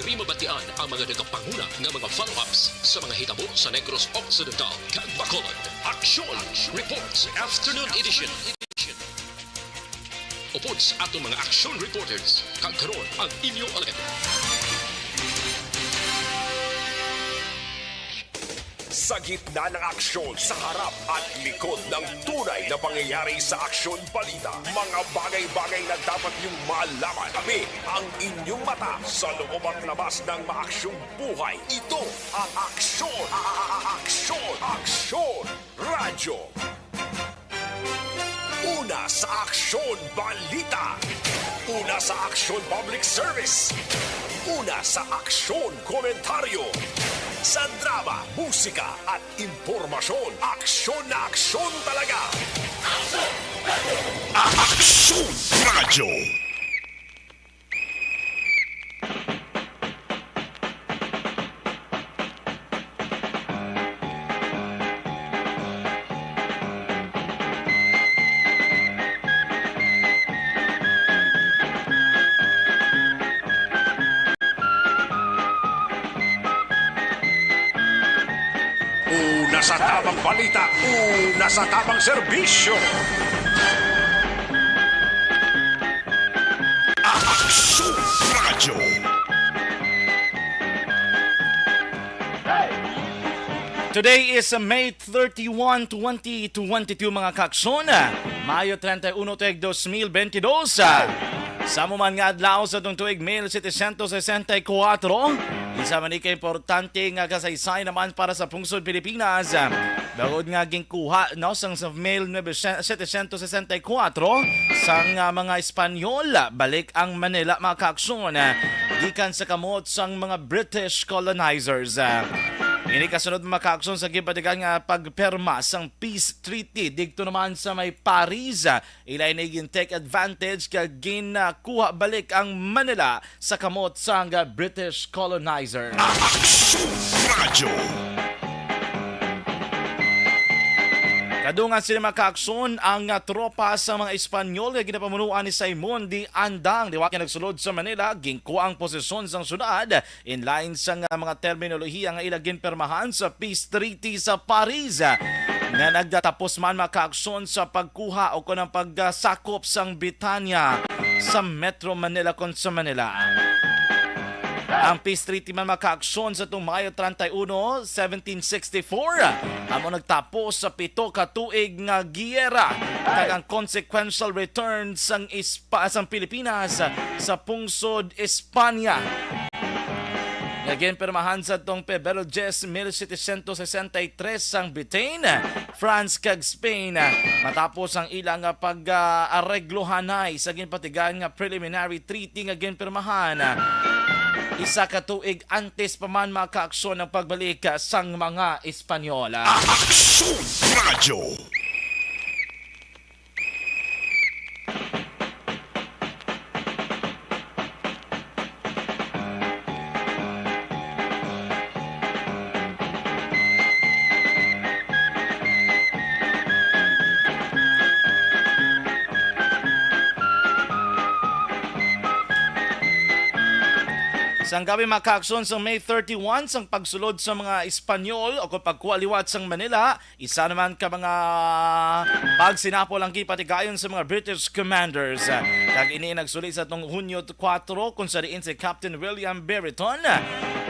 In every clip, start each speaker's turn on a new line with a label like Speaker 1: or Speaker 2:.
Speaker 1: diri mabatian ang mga nagapanguna nga mga follow-ups sa mga hitabo sa Negros Occidental kag Bacolod. Action Reports Afternoon Edition. Upod sa atong mga action reporters, kag karon ang inyong alagad.
Speaker 2: Sa gitna ng aksyon, sa harap at likod ng tunay na pangyayari sa Aksyon Balita, mga bagay-bagay na dapat niyong malaman. Kami ang inyong mata sa loob at labas ng maaksyong buhay. Ito ang Aksyon! Aksyon! Aksyon! Radyo! Una sa Aksyon Balita. Una sa Aksyon Public Service. Una sa Aksyon Komentaryo. Sa drama, musika at impormasyon, aksyon na aksyon talaga. Aksyon Radyo. Una sa tamang balita, una sa tamang serbisyo. Aksyon Radyo.
Speaker 3: Today is May 31, 2022 mga kaksyon. Mayo 31, 2022. Sa man nga adlaw sa itong tuig 1764, isa man ka-importante nga kasaysay naman para sa pungsod Pilipinas. Bagod nga gingkuha no, sa 1764 sang mga Espanyol balik ang Manila mga kaaksyon gikan sa kamot sang mga British colonizers. Ini kasunod mga kaaksyon sa gipadigang pagperma sang Peace Treaty dito naman sa may Paris. Ilay na take advantage kag ginakuha balik ang Manila sa kamot sang British colonizer.
Speaker 2: Aksyon Radyo.
Speaker 3: Kadungan sila makaakson ang tropa sa mga Espanyol na ginapamunuan ni Simon D. Andang. Diwak na nagsulod sa Manila, ginkuha ang posisyon sa syudad in line sa mga terminolohiya nga ilagin permahan sa Peace Treaty sa Paris. Na nagdatapos man makaakson sa pagkuha o kunang pagsakop sang Britanya sa Metro Manila kon sa Manila. Ang Peace Treaty man makaaksyon sa itong Mayo 31, 1764. Amo nagtapos sa 7 ka tuig nga giyera kag ang consequential return sang Pilipinas sa pungsod Espanya. Again, permahan sa itong Pebrero 10, 1763 ang Britain, France kag Spain matapos ang ilang pag-areglohanay sa ginpatigan nga preliminary treaty nga ginpermahan. Isa ka tuig antes pa man makaaksyon ng pagbalik sang mga Espanyola.
Speaker 2: Aksyon Radyo.
Speaker 3: Sang gabi makaaksyon sa May 31 sang pagsulod sa mga Espanyol o kung pagkualiwat sang Manila, isa naman ka mga pagsinapol ang kipatigayon sa mga British commanders. Kag ini nagsulit sa itong Hunyo 4 kung sariin si Captain William Brereton.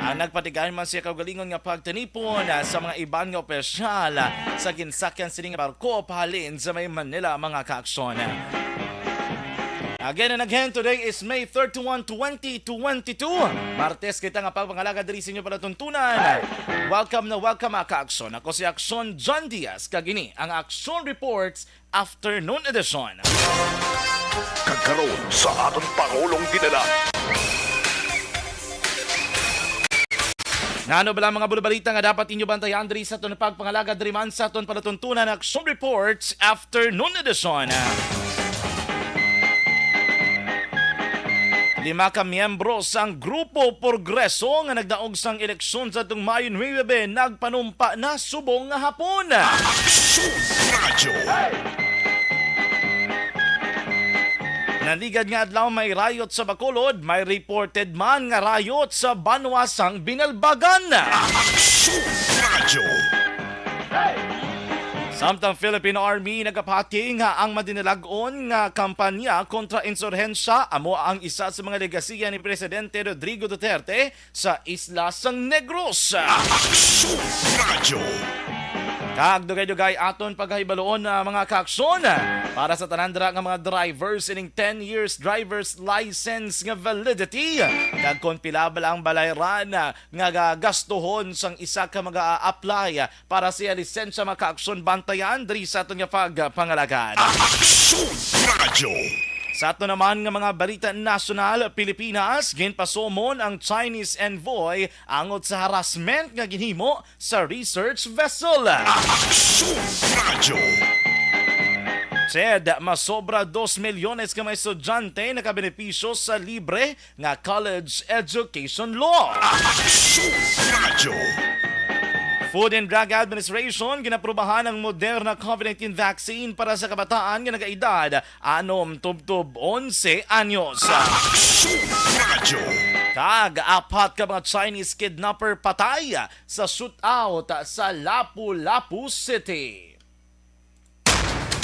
Speaker 3: Ang nagpatigayon man siya kaugalingon nga pagtanipon sa mga iban nga opisyal sa ginsakyan sining barko pahalin sa may Manila mga kaaksyon. Again and again, today is May 31, 2022. Martes kita nga pagpangalaga diri sa inyo para tuntunan. Welcome na welcome mga ka-aksyon. Ako si Aksyon John Diaz. Kagini ang Aksyon Reports Afternoon Edition.
Speaker 2: Kagkaroon sa atong Pangulong dinala.
Speaker 3: Nano ba lang mga bulabalita nga dapat inyo bantayan diri sa itong pagpangalaga diri man sa itong palatuntunan Aksyon Reports Afternoon Edition. 5 ka miyembro sang Grupo Progreso nga nagdaog sang eleksyon sa itong Mayo 9 nagpanumpa na subong nga hapon.
Speaker 2: Aksyon Radyo.
Speaker 3: Nanligad nga adlaw may riot sa Bacolod, may reported man nga riot sa Banwasang Binalbagan.
Speaker 2: Aksyon Radyo.
Speaker 3: Samtang Philippine Army nagapati nga ang madinalagon nga kampanya kontra insurhensya amo ang isa sa mga legasiya ni Presidente Rodrigo Duterte sa Isla San Negros.
Speaker 2: Aksyon Radyo.
Speaker 3: Kagdugay-dugay aton paghibaloon na mga kaaksyon para sa tanandra nga mga drivers ining 10 years driver's license nga validity. Kag konpilabal ang balayran nga gagastuhon sang isa ka mag-a-apply para sa lisensya mga kaaksyon bantayan diri sa aton nga pagpangalagan.
Speaker 2: Aksyon Radyo.
Speaker 3: Sa ato naman nga mga balita nasyonal, Pilipinas, ginpasomon ang Chinese envoy angot sa harassment nga ginhimo sa research vessel.
Speaker 2: Aksyon Radyo.
Speaker 3: Said, masobra 2 milyones ka mga estudyante nakabenepisyo sa libre nga college education law.
Speaker 2: Aksyon Radyo.
Speaker 3: Food and Drug Administration ginaprubahan ang Moderna COVID-19 vaccine para sa kabataan nga nagaedad 6-11 anyos.
Speaker 2: Aksyon Radyo.
Speaker 3: Apat ka mga Chinese kidnapper patay sa shootout sa Lapu-Lapu City.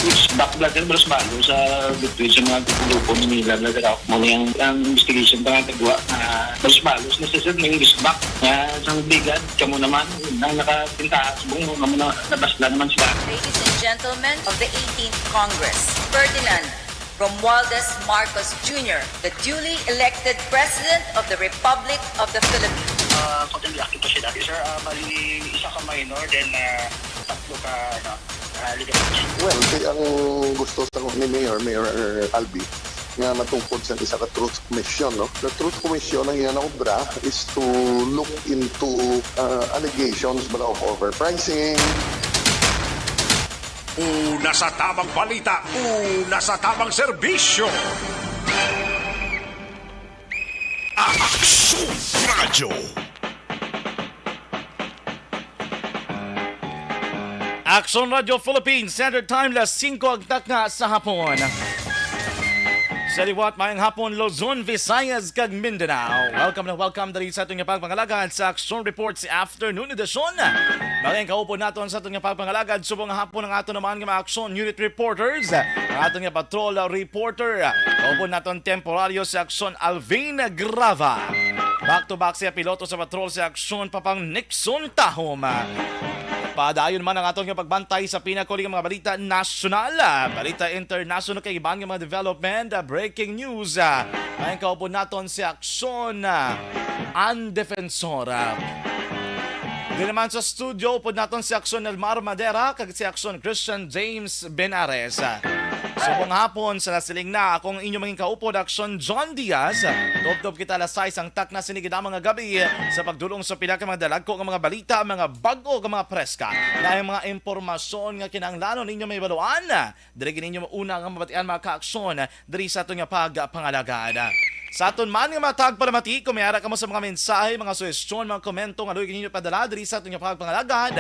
Speaker 4: It's backblood and balas malo sa between sa mga grupo ni Nila Nagaraw. Muna ang investigation pa nga nagawa na balas malo na sa may gisbak na isang bigat kamo naman ang nakapintahan sa buong naman na nabasla naman sila.
Speaker 5: Ladies and gentlemen of the 18th Congress, Ferdinand Romualdez Marcos Jr., the duly elected President of the Republic of the Philippines.
Speaker 4: Totally active pa siya dati, sir. Mali isa ka minor, then tatlo ka legal.
Speaker 6: Well, ang gusto sa ni Mayor Albi, nga matungkol sa isa ka Truth Commission. No? The Truth Commission ang iyang obra is to look into allegations of overpricing.
Speaker 2: Una sa tamang balita, una sa tamang serbisyo. Aksyon Radyo.
Speaker 3: Action Radio Philippines Standard Time, las 5 agtak nga sa hapon. Sa liwat mayang hapon, Luzon, Visayas, kag Mindanao. Welcome dali sa atong pagpangalagad sa Action Report sa afternoon edisyon. Bagay kaupo naton sa atong pagpangalagad subong hapon ang ato naman nga mga Action Unit Reporters. Ang atong patrol reporter. Kaupo naton temporaryo sa Action Alvin Grava. Back to back siya piloto sa patrol sa Action Papang Nixon Tahom. Padayon man ang atong pagbantay sa pinakuling mga balita nasyonal, balita international kay ibang mga development, breaking news. Ayun kaupo naton si Aksyon ang Defensora. Di naman sa studio po naton si Aksyon Elmar Madera kag si Aksyon Christian James Benares. Subong hapon sa nasiling na akong inyong maging kaupo na Aksyon John Diaz. Top kita lasay sang tak na sinigida mga gabi sa pagdulong sa pila ka mga dalagko ng mga balita, mga bago ka mga preska na yung mga impormasyon nga kinahanglanon ninyo may baluan. Diri ninyo una nga mabatian mga ka-aksyon diri sa atong pagpangalagad. Sa aton man nga matag para mati, kung may ara ka mo sa mga mensahe, mga suwestyon, mga komento nga doy ninyo padala diri sa atong pagpangalagad.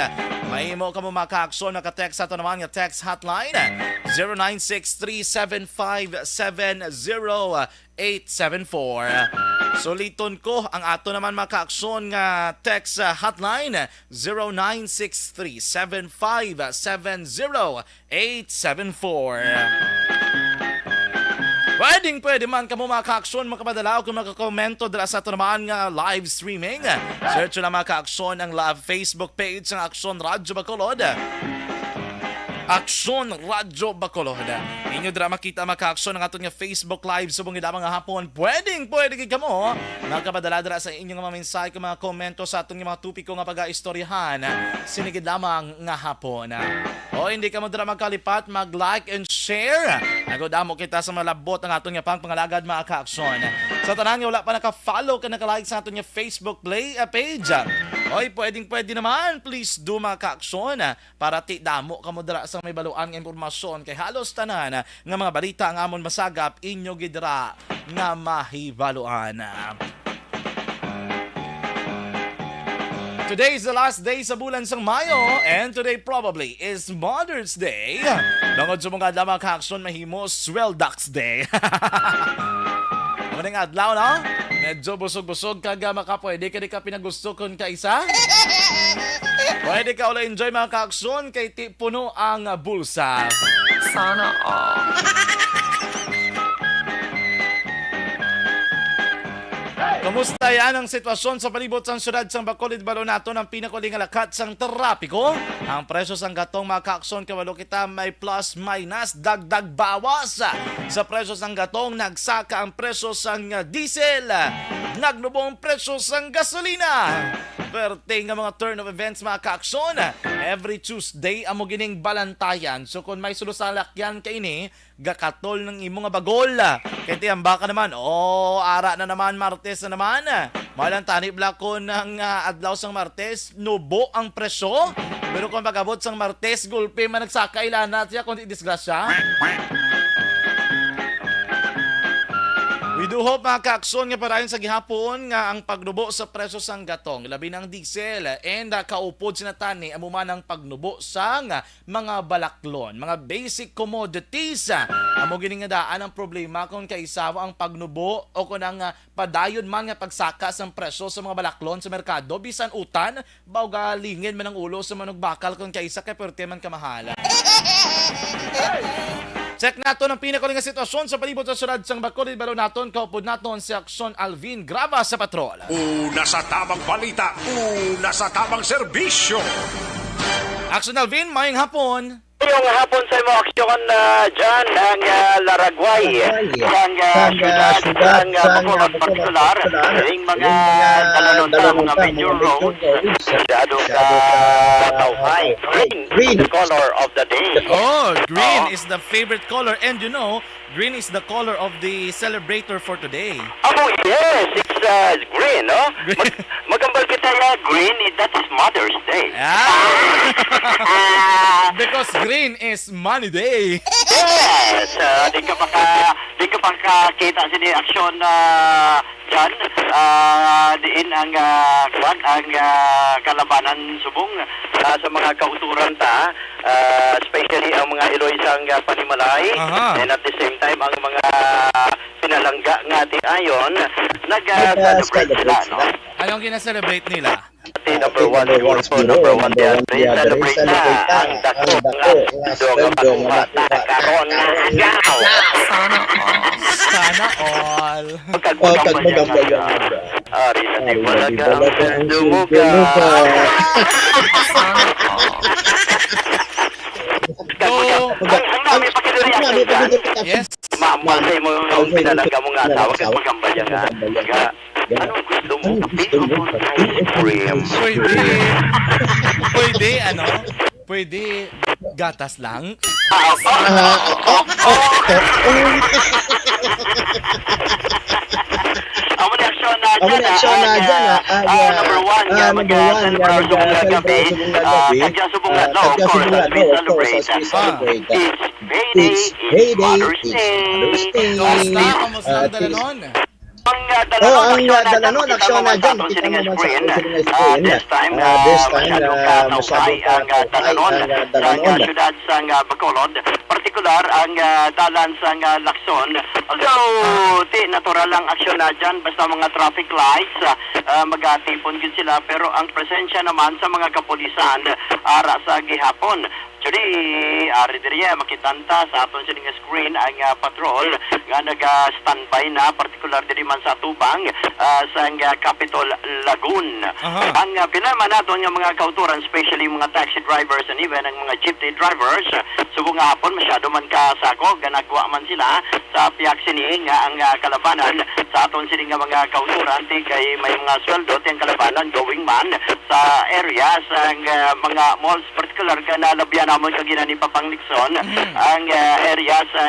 Speaker 3: May mo ka mo maka-aksyon naka-text sa aton naman nga text hotline 0963-750-874. Suliton ko ang ato naman maka-aksyon nga text hotline 0963-750-874. Pwede man kamo maka-aksyon, makapadala o kung makakomento dala sa ito naman nga live streaming. Search na maka-aksyon ang live Facebook page ng Aksyon Radyo Bacolod. Aksyon Radyo Bacolod. Inyo dira makita maka-aksyon ang aton nga Facebook Live subong idamang nga hapon. Pwede ka mo makapadala dira sa inyong mga mensahe kung mga komento sa aton nga mga tupiko nga pag-aistoryahan. Sinigid lamang nga hapon. O hindi ka mo dira magkalipat, mag-like and share. Nagodamo kita sa malabot ang aton nga pangpangalagad mga ka-aksyon. Sa tanan nga wala pa naka-follow ka naka-like sa aton nga Facebook page. Oy, pwede naman. Please do mga ka-aksyon para ti damo ka mo dira sa may baluan nga impormasyon kay halos tanan nga mga balita ang amon masagap inyo gidra nga mahibaluan. Today is the last day sa bulan sang Mayo and today probably is Mother's Day. Bangod sa mga damang ka-aksyon mahimo Sweldax Day. Ano nga adlaw no? Medyo busog-busog kaga maka pwede ka di ka pinagusto kon ka isa? Pwede ka ulit enjoy mga ka-aksyon kay ti puno ang bulsa.
Speaker 7: Sana all.
Speaker 3: Kamusta yan ang sitwasyon sa palibot sang syudad sang Bacolod Balonato ng pinakuling alakat sang trapiko? Ang presyo sang gatong mga ka-aksyon kawalo kita may plus minus dagdag bawas. Sa presyo sang gatong nagsaka ang presyo sang diesel. Nagnubong presyo sang gasolina. Perte nga mga turn of events mga ka-aksyon. Every Tuesday amo gining balantayan. So kung may sulusalakyan ka ini, gakatol ng imong nga bagol. Kaya tiyang baka naman, ara na naman, Martes na naman. Malang tani blako ng adlaw sang Martes, nubo ang presyo. Pero kung pag-abot sang Martes, gulpe man nagsakailan na siya kung disgrasya. We do hope mga ka-aksyon nga parayon sa gihapon nga ang pagnubo sa presyo sang gatong, labi ng diesel and kaupod sinatani amuman ang pagnubo sang mga balaklon, mga basic commodities. Amo gining nga daan ang problema kung kaisawa ang pagnubo o kung ang padayon man nga pagsaka sang presyo sa mga balaklon sa merkado bisan utan baw galingin man ang ulo sa manugbakal kung kaisa kay perte man kamahala. Check nato ng pinakaling nga sitwasyon sa palibot sa syudad sang Bacolod Balonaton. Kaupod naton si Aksyon Alvin Grava sa patrol.
Speaker 2: Una sa tamang balita, una sa tamang serbisyo.
Speaker 3: Aksyon Alvin, maying hapon.
Speaker 8: Yung hapon sa mga aksyon dyan ang Laragway, ang syudad, ang Bacolod partikular, yung mga dalanon sa mga major roads, masyadong tawhay. Green, the color of the day.
Speaker 3: Oh, green is the favorite color and you know, green is the color of the celebrator for today.
Speaker 8: Oh, yes, it's green, no? Magambal kita green, that is Mother's Day.
Speaker 3: Because green is money day.
Speaker 8: Yes, di ka makakita sini aksyon dyan. Diin ang kalabanan subong sa mga kauturan ta, especially ang mga Iloisang panimalay. And at the same time ang mga pinalangga nga di ayon nag-celebrate sila, no?
Speaker 3: Anong gina-celebrate nila?
Speaker 8: Number one yan. Celebrate na ang dako nga doon ang karon nga agaw.
Speaker 3: Sana all.
Speaker 8: Pagkagmagambay ari sa Tibalaga dumuga. Ang dami pakiduriaction dyan.
Speaker 3: Yes.
Speaker 8: Mamasay mo yung pinalangga mo nga asawa kasi magambay nga. Anong gusto mo? Ice cream.
Speaker 3: Pwede gatas lang.
Speaker 8: Ang reaksyon na dyan, number one, mag-celebrate sa gabi. Kaya subong nga, of course, as we celebrate, it's payday, it's Mother's Day.
Speaker 3: Kamusta ang dalanon?
Speaker 8: Ang dalanon, aksyon na dyan, kita mo naman sa this time, masyadong katawhay ang dalanon sa syudad sa Bacolod. Partikular ang dalan sa Lacson. Although, natural lang aksyon na dyan, basta mga traffic lights, mag-atipon din sila. Pero ang presensya naman sa mga kapulisan, ara sa gihapon. Actually, ari diriya makitanta sa aton sa screen ang patrol nga naga-standby na particular diri man sa Tubang sa Capitol Lagoon. Ang pinaman naton nga mga kauturan, especially mga taxi drivers and even ang mga jeepney drivers, subong nga hapon masyado man kasako ganagwa man sila sa piyak sini nga ang kalabanan sa aton sini nga mga kauturan kay may mga sweldo tiyang kalabanan going man sa area sa mga malls particular ka na labyan namon kagina ni Papang Nixon ang area sa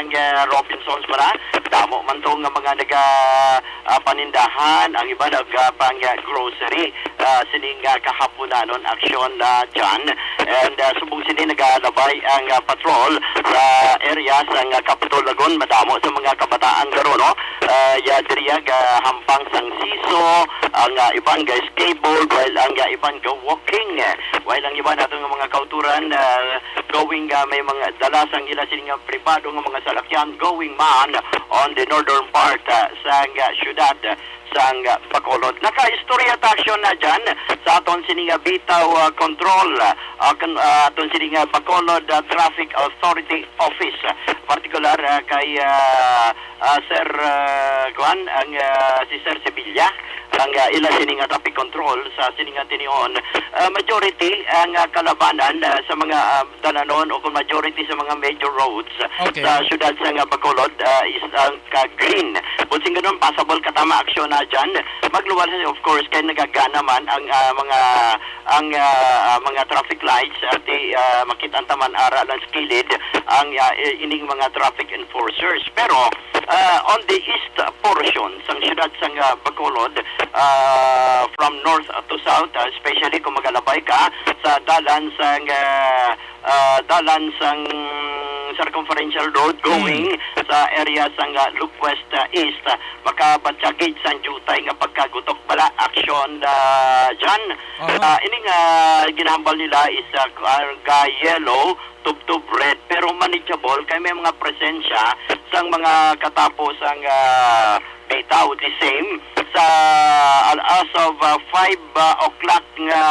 Speaker 8: Robinsons para damo man to nga mga naga panindahan ang iba nagpang grocery sining kahaponanon aksyon dyan and subong sini nagalaba July ang patrol sa area sa Capitol Lagun, madamo sa mga kabataan garo, no? Ya diriya hampang sang siso, ang iban skateboard, while ang iban walking, while ang iban nato nga mga kauturan going may mga dalasang ila sining pribado nga mga salakyan going man on the northern part sa syudad sang Bacolod. Naka-istorya action na dyan sa aton sining bitaw control aton sining Bacolod Traffic Authority Office, particular kay Sir Juan ang si Sir Sevilla ang ila sining traffic control sa sining tinion. Majority ang kalabanan sa mga dalanon o kung majority sa mga major roads sa syudad sa Bacolod is ang green. Bunsing ganun, passable katama aksyon na dyan. Magluwal of course kay nagagana man ang mga traffic lights at makita taman ara lang skilid ang ining mga traffic enforcers. Pero on the east portion sang syudad sang Bacolod, from north to south, especially kung magalabay ka sa dalan sang circumferential road going sa area sang West East, makabatsagid sang jutay nga pagkagutok bala action dyan. Ining ginahambal nila is yellow tub red, pero manageable kay may mga presensya sang mga katapos ang bitaw the same sa as of 5 o'clock nga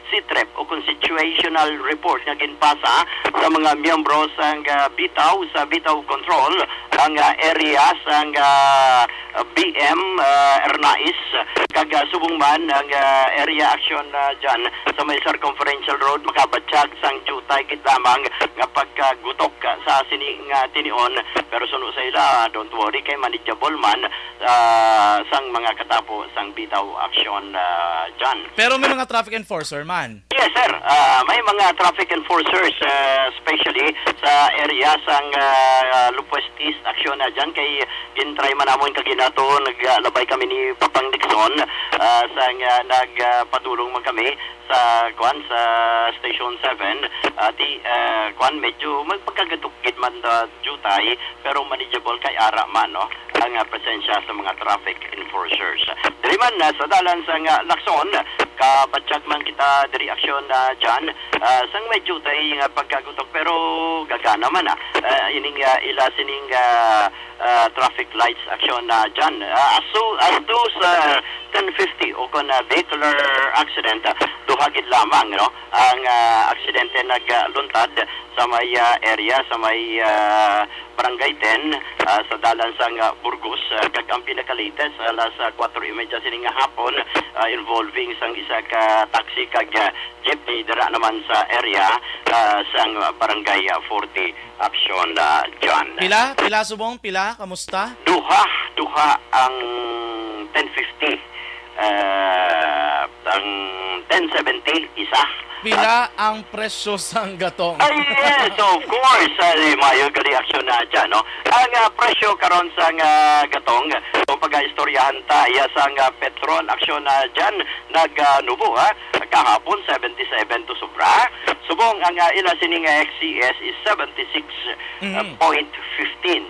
Speaker 8: CTREP o Constitutional Report nga ginpasa sa mga miyembro sang bitaw sa bitaw control ang area sang BM Ernais kag subong man ang area action dyan sa may circumferential road makabatsag sang jutay kit lamang nga paggutok sa sining tinion, pero suno sa ila don't worry kay manageable man sang mga katapo sang bitaw action dyan.
Speaker 3: Pero may mga traffic enforcer man.
Speaker 8: Yes sir, may mga traffic enforcers especially sa area sang West East action na dyan kay gintry man namon kaginato naglabay kami ni Papang Nixon sang nagpatulong man kami sa Station 7 medyo magpagkagadukit man jutay pero manageable kay ara man, no, ang presensya sa mga traffic enforcers. Diri man sa dalan sang Lacson kabatsag man kita diri action dyan sang may jutay nga pagkagutok pero gagana man ining ila sining traffic lights action dyan as to sa 10:50 o kung vehicular accident duhagid lamang, no, ang aksidente nagluntad sa may area sa may Barangay 10 sa dalan sang Burgos kag ang pinaka-latest alas 4:30 sining hapon involving sang isa ka taxi kag jeepney dira naman sa area sang Barangay 40 action dyan.
Speaker 3: Pila subong, pila, kamusta?
Speaker 8: Duha ang 10:50 ang 10:70 isa.
Speaker 3: Pila ang presyo sang gatong?
Speaker 8: Ay, yes, of course. Mayo ka reaksyon na dyan, no? Ang presyo karon sa gatong, kung pag-istoryahan tayo sa petrol aksyon na dyan, nagnubo, kahapon 77 to sobra. Subong ang ila sining XCS is 76.15,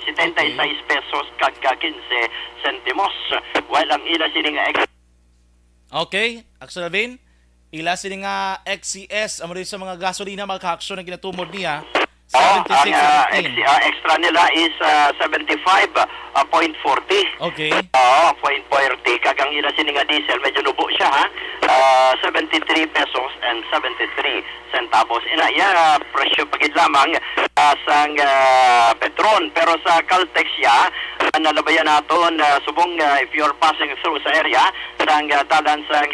Speaker 8: 76 pesos kag 15 sentimos. While ang ila sining
Speaker 3: Okay, Axel Alvin, ila sini nga XCS amo rin sa mga gasolina magka-aksyon na ginatumod niya 76.15.
Speaker 8: Extra nila is 75.40.
Speaker 3: Okay.
Speaker 8: 0.40 kagang ila sini nga diesel medyo nubo siya 73 pesos and 73 centavos. Ina presyo pagid lamang sang Petron, pero sa Caltex ya nalabayan naton subong if you're passing through sa area sang dalan sang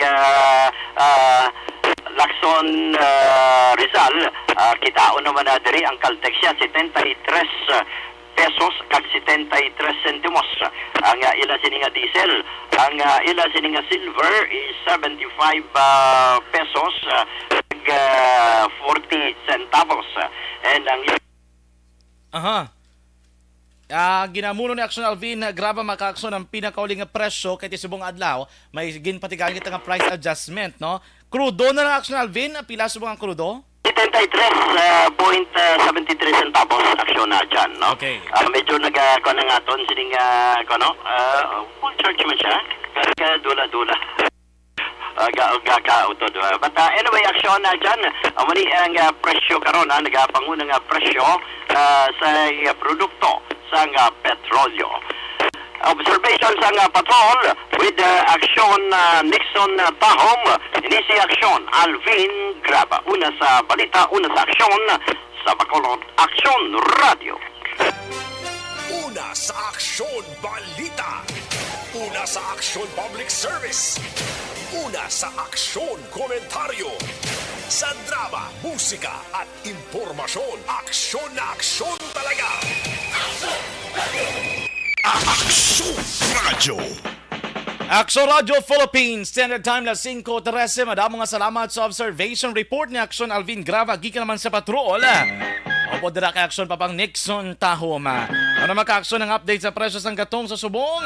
Speaker 8: Lacson Rizal, kitaon naman na diri ang Caltex ya 73 pesos kag 73 sentimos ang ila sininga diesel. Ang ila sininga silver is 75 pesos kag 40 centavos. And ang
Speaker 3: ginamuno ni Action Alvin na graba maka-aksyon ang pinakauling nga presyo kay tisubong adlaw may ginpatigaan kita nga price adjustment, no? Crudo na lang Action Alvin, pila subong ang crudo?
Speaker 8: 73.75 73 centavos aksyon na dyan, no?
Speaker 3: Okay.
Speaker 8: Medyo nag-kuha na nga ton, sining, full charge man siya, dula-dula. Gaka-auto. But anyway, aksyon na dyan, mali ang presyo karon, nagapangunang presyo sa produkto sa petrolyo. Observation sa patrol with aksyon Nixon Tahom, inisi aksyon Alvin Graba. Una sa balita, una sa aksyon sa Bacolod Aksyon Radio.
Speaker 2: Una sa Aksyon Balita. Una sa Aksyon Public Service. Una sa Aksyon Komentaryo. Sa drama, musika at impormasyon, aksyon na aksyon talaga. Aksyon Radio.
Speaker 3: Aksyon Radio Philippines, Standard Time na 5:13. Madamong nga salamat sa observation report ni Aksyon Alvin Grava. Gikan naman sa patrol. Opo, dira kay Aksyon Papang Nixon Tahom. Ano maka-aksyon ang update sa presyo ng gatong sa subong?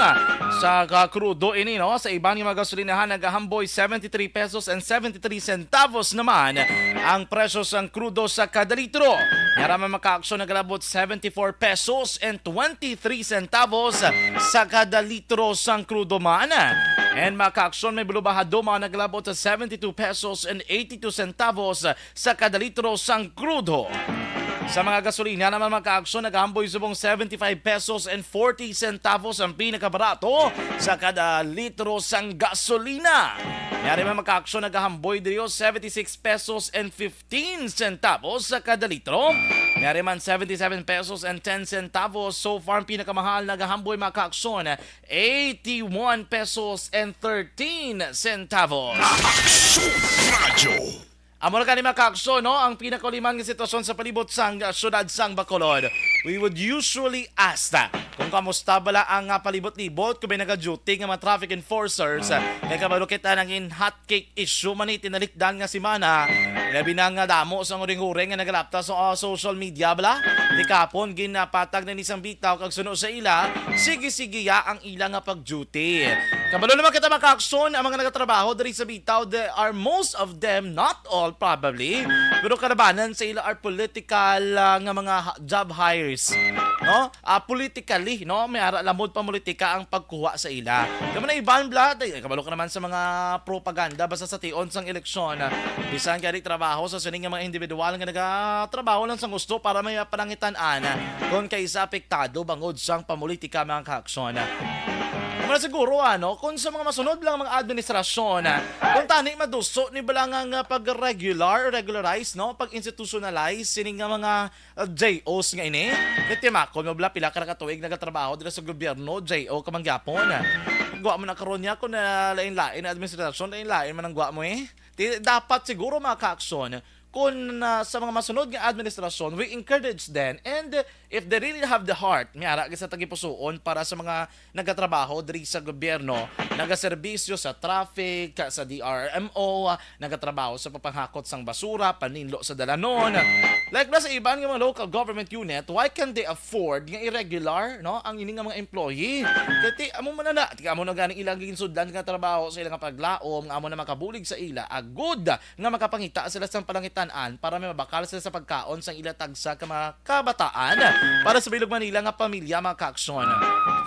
Speaker 3: Sa crudo ini, no? Sa ibang mga gasolinahan, nagahamboy 73 pesos and 73 centavos naman ang presyo ng crudo sa kada litro. Yaraman maka-aksyon nagalabot 74 pesos and 23 centavos sa kada litro ng crudo man. And maka-aksyon may bulubahado mga nagalabot sa 72 pesos and 82 centavos sa kada litro ng crudo. Sa mga gasolina naman maka-aksyon, nag-ahamboy subong 75 pesos and 40 centavos ang pinakabarato sa kada litro sang gasolina. Yari man maka-aksyon, nag-ahamboy dito 76 pesos and 15 centavos sa kada litro. Yari man 77 pesos and 10 centavos. So far, ang pinakamahal nag-ahamboy maka-aksyon, 81 pesos and 13 centavos.
Speaker 2: Aksyon Radio.
Speaker 3: Amo na kanima kakso, no? Ang pinakauliman ng sitwasyon sa palibot sang syudad sang Bacolod. We would usually ask kung kamusta bala ang palibot-libot kung may naka-duty ng mga traffic enforcers. Kaya kabalo kita nangin hotcake issue man itinalikdan nga si Mana. Labi na nga damo sa nguring-nguring nga nagalapta sa social media bala. Di kapon ginapatag na nisang bitaw kag suno sa ila. Sige-sige ya ang ila nga pag-duty. Kabalo naman kita makakson ang mga nagatrabaho dari sa bitaw. There are most of them, not all probably, pero karabanan sa ila are political nga mga job hires, no? Politically, no? May ara lamod pa politika ang pagkuha sa ila. Kamo na iban blad, kabalo ka naman sa mga propaganda basta sa tion sang eleksyon. Bisan kay trabaho sa sining nga mga individual nga nagatrabaho lang sa gusto para may panangitan-an kung kaysa apektado bangod sang pamulitika mga kaakson. Muna siguro, kung sa mga masunod lang mga administrasyon, kung tani maduso ni balangang pag-regularize, no? Pag-institutionalize, sining nga mga JOs nga ini. Kaya kung mabla pila ka nakatuig nagatrabaho dito sa gobyerno, JO kamanggapon. Gwa mo na karon niya kung lain-lain na administrasyon, lain-lain man ang gwa mo eh. Dapat siguro mga ka-aksyon, kung sa mga masunod nga administrasyon, we encourage them and if they really have the heart, miyara sa tagipusoon para sa mga nagatrabaho diri sa gobyerno, nagaserbisyo sa traffic, sa DRMO, nagatrabaho sa papanghakot sang basura, paninlo sa dalanon. Like na sa ibang nga mga local government unit, why can they afford nga irregular, no, ang ini nga mga employee? Kati amo man na, amo na ganing ilang ginsudlan nga trabaho sa ilang paglaom, nga amo na makabulig sa ila, agud nga makapangita sila sa palangitan para may mabakal sila sa pagkaon sang ila tagsa ka mga kabataan para sa Bilog Manila nga pamilya mga kaaksyon.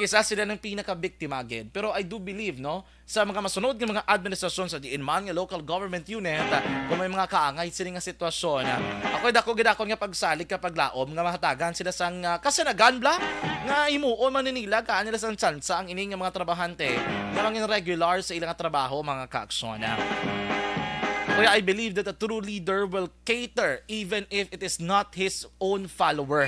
Speaker 3: Kisa sila ng pinaka-biktima agad. Pero I do believe, no, sa mga masunod ng mga administrasyon sa diin man nga local government unit, kung may mga kaangay sila nga sitwasyon, ako'y dako-gidakon nga pagsalig kapag laom nga mahatagan sila sang kasanagan bla nga imuon Manila kaan nila sang tsansa ang ining nga mga trabahante nga mga regular sa ilang trabaho mga kaaksyon. Kaya I believe that a true leader will cater even if it is not his own follower.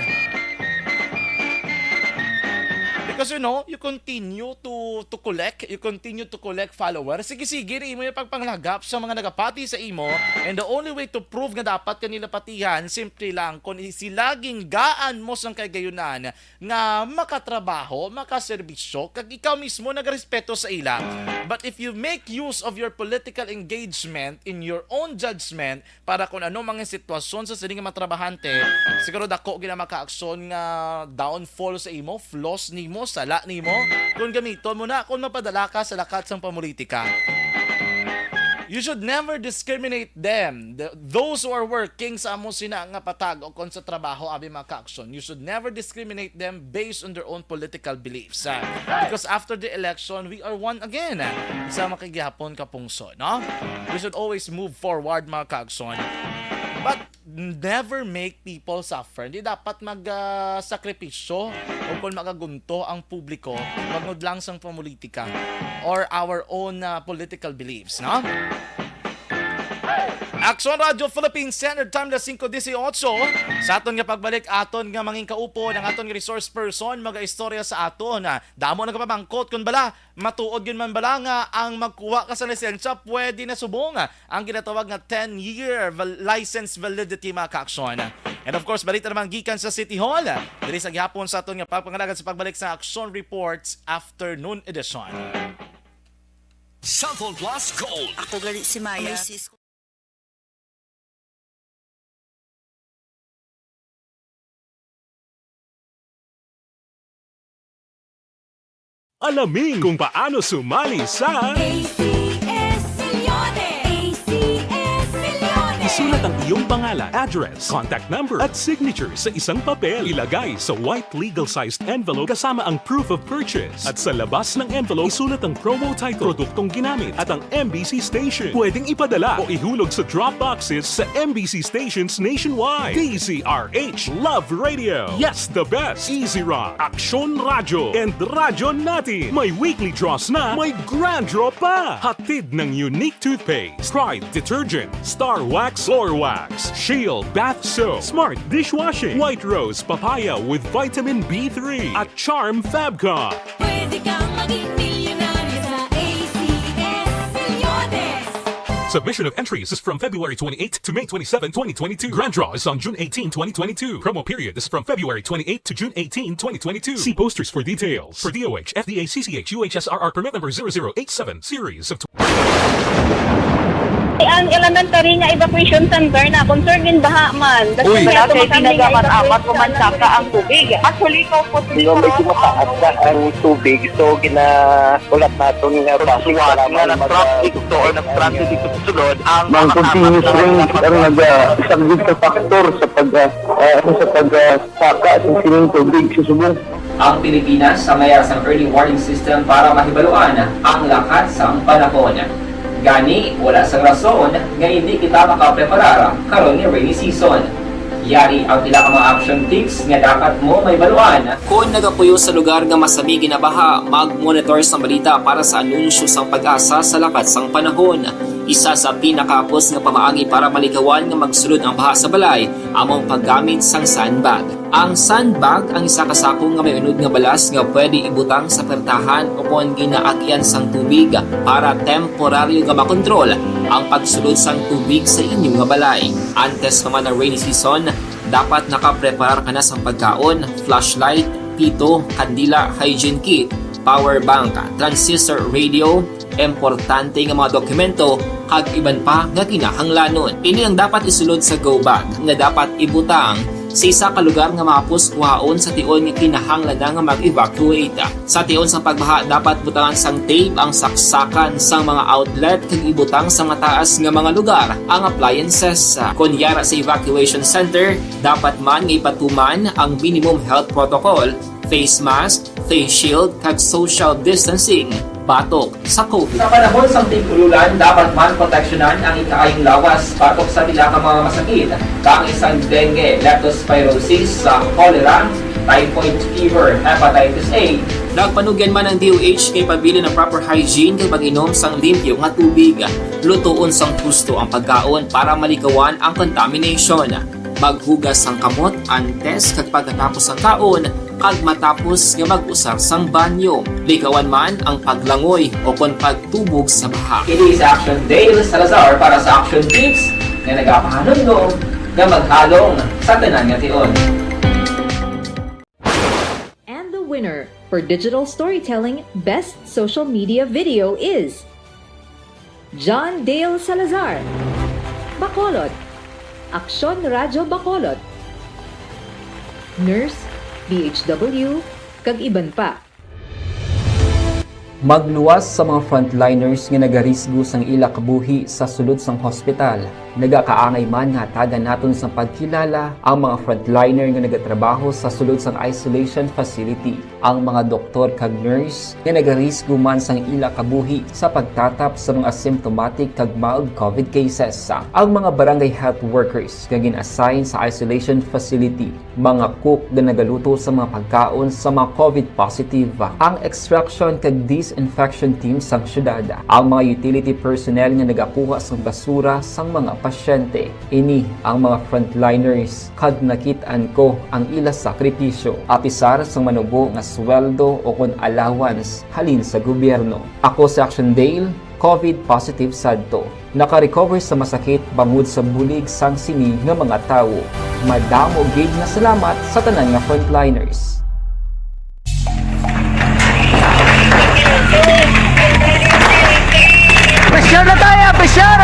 Speaker 3: Because you continue to collect followers. Sige, imo yung pagpanglagap sa mga nagapati sa imo. And the only way to prove nga dapat kanila patihan, simple lang, kung silaging gaan mo sang kagayunan nga makatrabaho, makaserbisyo, kag ikaw mismo nagrespeto sa ila. But if you make use of your political engagement in your own judgment para kung ano mga sitwasyon sa sining nga matrabahante, siguro dako gina maka-aksyon nga downfall sa imo, flaws nimo, sala nimo, kung gamiton mo na kung mapadala ka sa lakat sang pamulitika. You should never discriminate them. Those who are working sa amo sina nga patag o kon sa trabaho abi mga ka-aksyon. You should never discriminate them based on their own political beliefs. Because after the election, we are one again. Isa makigihapon ka pungso, no? We should always move forward mga ka-aksyon. But never make people suffer. Hindi dapat mag-sakripisyo o kung magagunto ang publiko magnud lang sang politika or our own political beliefs, no? Aksyon Radio Philippines Standard Time na 5:18. Sa aton nga pagbalik aton nga manging kaupo ng aton nga resource person maga-istorya sa aton na damo na kapamangkot kun bala matuod gyud man bala nga ang magkuha ka sa lisensya pwede na subong ang ginatawag nga 10-year license validity mga ka-aksyon. And of course balita naman gikan sa City Hall diri sa gihapon sa aton nga pagpangalagan sa pagbalik sa Aksyon Reports Afternoon Edition.
Speaker 2: Cellphone Plus Gold.
Speaker 5: Ako gali si Maya.
Speaker 9: Alamin kung paano sumali sa
Speaker 10: ACS Millones! ACS Millones!
Speaker 9: Isulat ang iyong pangalan, address, contact number at signature sa isang papel. Ilagay sa white legal-sized envelope kasama ang proof of purchase. At sa labas ng envelope, isulat ang promo title, produktong ginamit at ang MBC station. Pwedeng ipadala o ihulog sa drop boxes sa MBC stations nationwide. DZRH Love Radio. Yes, the best. Easy Rock, Aksyon Radio, and Radyo Natin. May weekly draws na, may grand draw pa. Hatid ng unique toothpaste, Pride Detergent, Star Wax Floor Wax, Shield Bath Soap, Smart Dishwashing, White Rose Papaya with Vitamin B3, at Charm Fabcon.
Speaker 10: Pwede kang maging milyonaryo sa ACS Millones!
Speaker 9: Submission of entries is from February 28 to May 27, 2022. Grand draw is on June 18, 2022. Promo period is from February 28 to June 18, 2022. See posters for details. For DOH, FDA, CCH, UHSRR permit number 0087, series of
Speaker 11: Ang elementary nga evacuation center na concern din baha man.
Speaker 8: Uy, kasi pinagamat-amat kumansaka ang tubig. Actually, po
Speaker 4: Medyo mataas na ang tubig. So, ginaulat natin nga
Speaker 8: pasuwat nga nag-trap dito or nag-transit dito sa sulod ang
Speaker 4: mga continuous rain ang nag-isang ka factor sa pagsaka at sining tubig sa subong.
Speaker 12: Ang Pilipinas sa mayroon ng early warning system para mahibaluan ang lakas ng panahon. Gani, wala sang rason nga hindi kita makapreparar karon ni rainy season. Yari ang pila ka mga action tips nga dapat mo may baluan. Kung nagapuyo sa lugar nga masami ginabaha, mag-monitor sa balita para sa anunsyo sang pag-asa sa lakas sang panahon. Isa sa pinakapos nga pamaagi para malikawan nga magsulod ang baha sa balay, among paggamit sang sandbag. Ang sandbag ang isa kasakong nga may unod nga balas nga pwede ibutang sa pertahan upon ginaagyan sang tubig para temporaryo nga makontrol ang pagsulod sang tubig sa inyong nga balay. Antes naman ng rainy season, dapat nakapreparar ka na sang pagkaon, flashlight, pito, kandila, hygiene kit, power bank, transistor radio, importante nga mga dokumento kag iban pa nga kinahanglanon. Ini ang dapat isulod sa go bag nga dapat ibutang sa isa ka lugar nga mapus kuhaon sa tion nga kinahanglan nga mag-evacuate. Sa tion sa pagbaha dapat butangan sang tape ang saksakan sang mga outlet kag ibutang sa mataas nga mga lugar ang appliances. Kunyara sa evacuation center, dapat man nga ipatuman ang minimum health protocol, face mask, face shield kag social distancing. Batok sa COVID. Sa panahon sa tig-ululan, dapat man proteksyonan ang ikaayong lawas batok sa pila ka mga masakit. Kang isang dengue, leptospirosis, cholera, typhoid fever, hepatitis A. Nagpanugyan man ang DOH kay pabili ng proper hygiene kay pag-inom sang limpyo nga tubig. Lutuon sang gusto ang pagkaon para malikawan ang contamination. Maghugas sang kamot antes kag pagkatapos ang kaon kag matapos nga mag-usar sang banyo. Likawan man ang paglangoy o kon pagtubog sa baha. It is Action Dale Salazar para sa Action Tips nga nagapahanundong nga maghalong sa tanan nga tion.
Speaker 13: And the winner for Digital Storytelling Best Social Media Video is John Dale Salazar, Bacolod, Aksyon Radio Bacolod, Nurse, BHW, kag iban pa.
Speaker 12: Magluwas sa mga frontliners nga nagarisgo sang ila kabuhi sa sulod sang hospital. Nagakaangay man nga tagan naton sa pagkilala ang mga frontliner nga nagatrabaho sa sulod sang isolation facility. Ang mga doktor kag nurse nga nagarisgo man sang ila kabuhi sa pagtatap sa mga asymptomatic kag mild COVID cases. Ang mga barangay health workers nga gin-assign sa isolation facility, mga cook nga nagaluto sa mga pagkaon sa mga COVID positive, ang extraction kag disinfection team sang syudad, ang mga utility personnel nga nagakuha sang basura sang mga pasyente. Ini ang mga frontliners kag nakit-an ko ang ila sakripisyo apisar sang manubo nga sweldo o kon allowance halin sa gobyerno. Ako si Action Dale, COVID positive sadto. Naka-recover sa masakit bangod sa bulig sang sini nga mga tawo. Madamo gid na salamat sa tanan nga frontliners.
Speaker 14: Pressure na tayo! Pressure!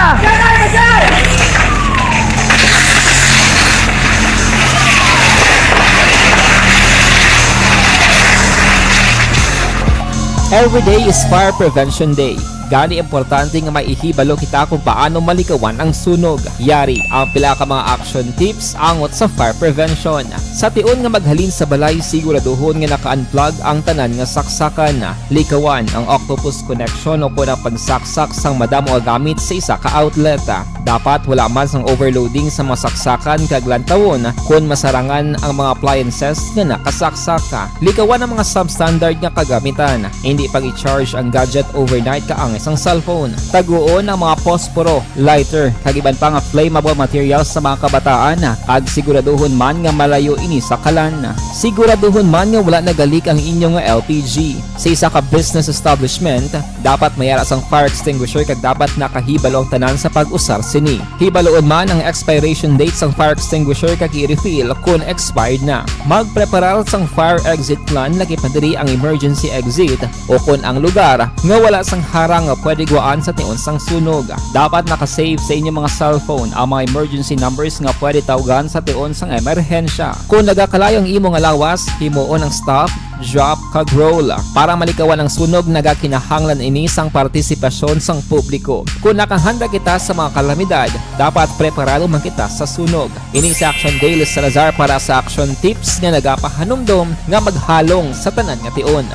Speaker 12: Every day is Fire Prevention Day. Gani importante nga maihibalo kita kung paano malikawan ang sunog. Yari ang pila ka mga action tips angot sa fire prevention. Sa tion nga maghalin sa balay, siguraduhon nga naka-unplug ang tanan nga saksakan. Likawan ang octopus connection o kung ang pagsaksak sang madamo nga gamit sa isa ka outlet. Dapat wala man sang overloading sa mga saksakan kag lantawon kung masarangan ang mga appliances nga nakasaksaka. Likawan ang mga substandard nga kagamitan. Hindi pag i-charge ang gadget overnight kaang isang cellphone. Taguon ang mga posporo, lighter, kag iban pa nga flammable materials sa mga kabataan. Kag siguraduhon man nga malayo ini sa kalan. Siguraduhon man nga wala nagalik ang inyong LPG. Sa isa ka business establishment, dapat mayara sang fire extinguisher kag dapat nakahibalo ang tanan sa pag-usar sini. Hibaloon man ang expiration date sang fire extinguisher kag i-refill kung expired na. Magpreparar sang fire exit plan lagi pa diri ang emergency exit o kung ang lugar nga wala sang harang nga pwede guaan sa tion sang sunog. Dapat nakasave sa inyong mga cellphone ang mga emergency numbers nga pwede tawagan sa tion sang emerhensya. Kung nagakalayo ang imong alawas, himuon ang stop, drop kag roll. Para malikawan ang sunog, nagakinahanglan ini sang partisipasyon sang publiko. Kung nakahanda kita sa mga kalamidad, dapat preparado man kita sa sunog. Ini si Action Dale Salazar para sa action tips nga nagapahanumdom nga maghalong sa tanan nga tion.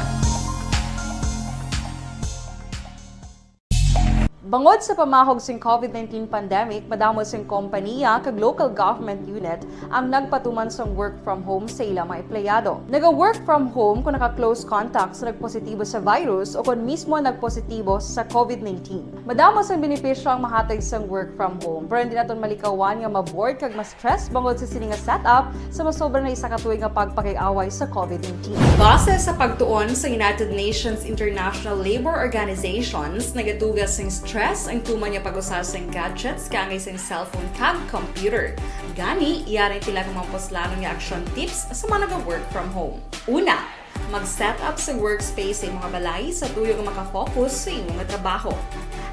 Speaker 15: Bangod sa pamahog sing COVID-19 pandemic, madamo sing kompanya kag local government unit ang nagpatuman sang work from home sa ilang mga empleyado. Naga-work from home kung naka-close contact sa nagpositibo sa virus o kung mismo nagpositibo sa COVID-19. Madamo sang benepisyo ang mahatag sang work from home, pero hindi naton malikawan nga ma-bored kag ma-stress bangod sa sini nga setup sa masobra na isa ka tuig nga pagpakiaway sa COVID-19. Base sa pagtuon sa United Nations International Labour Organizations, nagatugas sing stress ang tuman niya pag-usar sa gadgets kangay sa cellphone kag computer. Gani, iyaring pila ng mga poslanong nga action tips sa mga nag-work from home. Una, mag-set up sa workspace sa mga balay sa tuyo nga makafocus sa imong trabaho.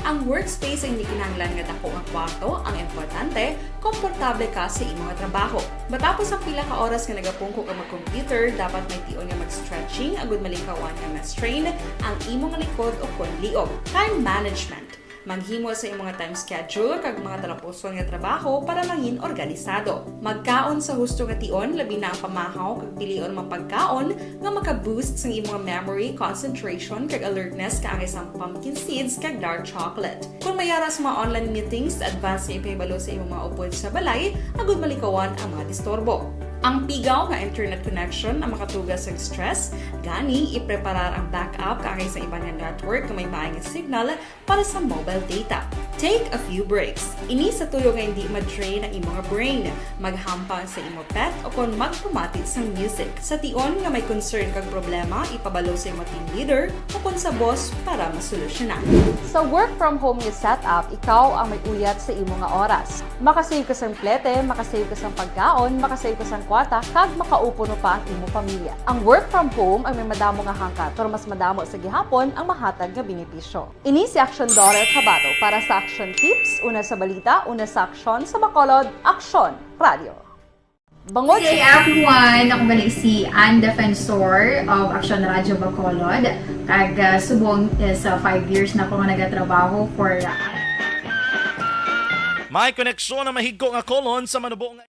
Speaker 15: Ang workspace ay hindi kinahanglan nga dako ang kwarto, ang importante, komportable ka sa imong trabaho. Matapos ang pila ka oras nga nagapungko ka mag-computer, dapat may tion nga mag-stretching agud malikawan nga ma-strain ang imong likod o kon liog. Time management. Maghimo sa imong time schedule kag mga talapuson nga trabaho para mangin organisado. Magkaon sa husto nga tion, labi na ang pamahaw kag pilion mga pagkaon nga maka-boost sa imong memory, concentration kag alertness kaangay sang pumpkin seeds kag dark chocolate. Kung mayaras mga online meetings, advance nga ipahibalo sa imong mga upod sa balay, agud malikawan ang mga disturbo. Ang pigaw nga internet connection ang makatugas sa stress, gani ipreparar ang backup kaangay sa ibang network nga may maayong signal para sa mobile data. Take a few breaks. Ini sa tuyo nga hindi ma-drain ang imong brain, maghampang sa imong pet o kon magpumatid sa music. Sa tion nga may concern kag problema, ipabalo sa imong team leader o kon sa boss para masolusyonan. Sa work from home nga setup, ikaw ang may uyat sa imong nga oras. Makasave ka sa plete, makasave ka sa pagkaon, makasave ka sa kwarta, kag makaupo no pa ang imong pamilya. Ang work from home ay may madamo nga hangkat, pero mas madamo sa gihapon ang mahatag nga benepisyo. Ini si Action Dore Cabato para sa Action Tips, una sa balita, una sa aksyon sa Bacolod, Aksyon Radio. Bangod
Speaker 16: Hey everyone! Ako gali si Ann Defensor of Action Radyo Bacolod. Kag subong sa 5 years na ako nga nagatrabaho for
Speaker 3: May koneksyon na mahigko nga kolon sa manubong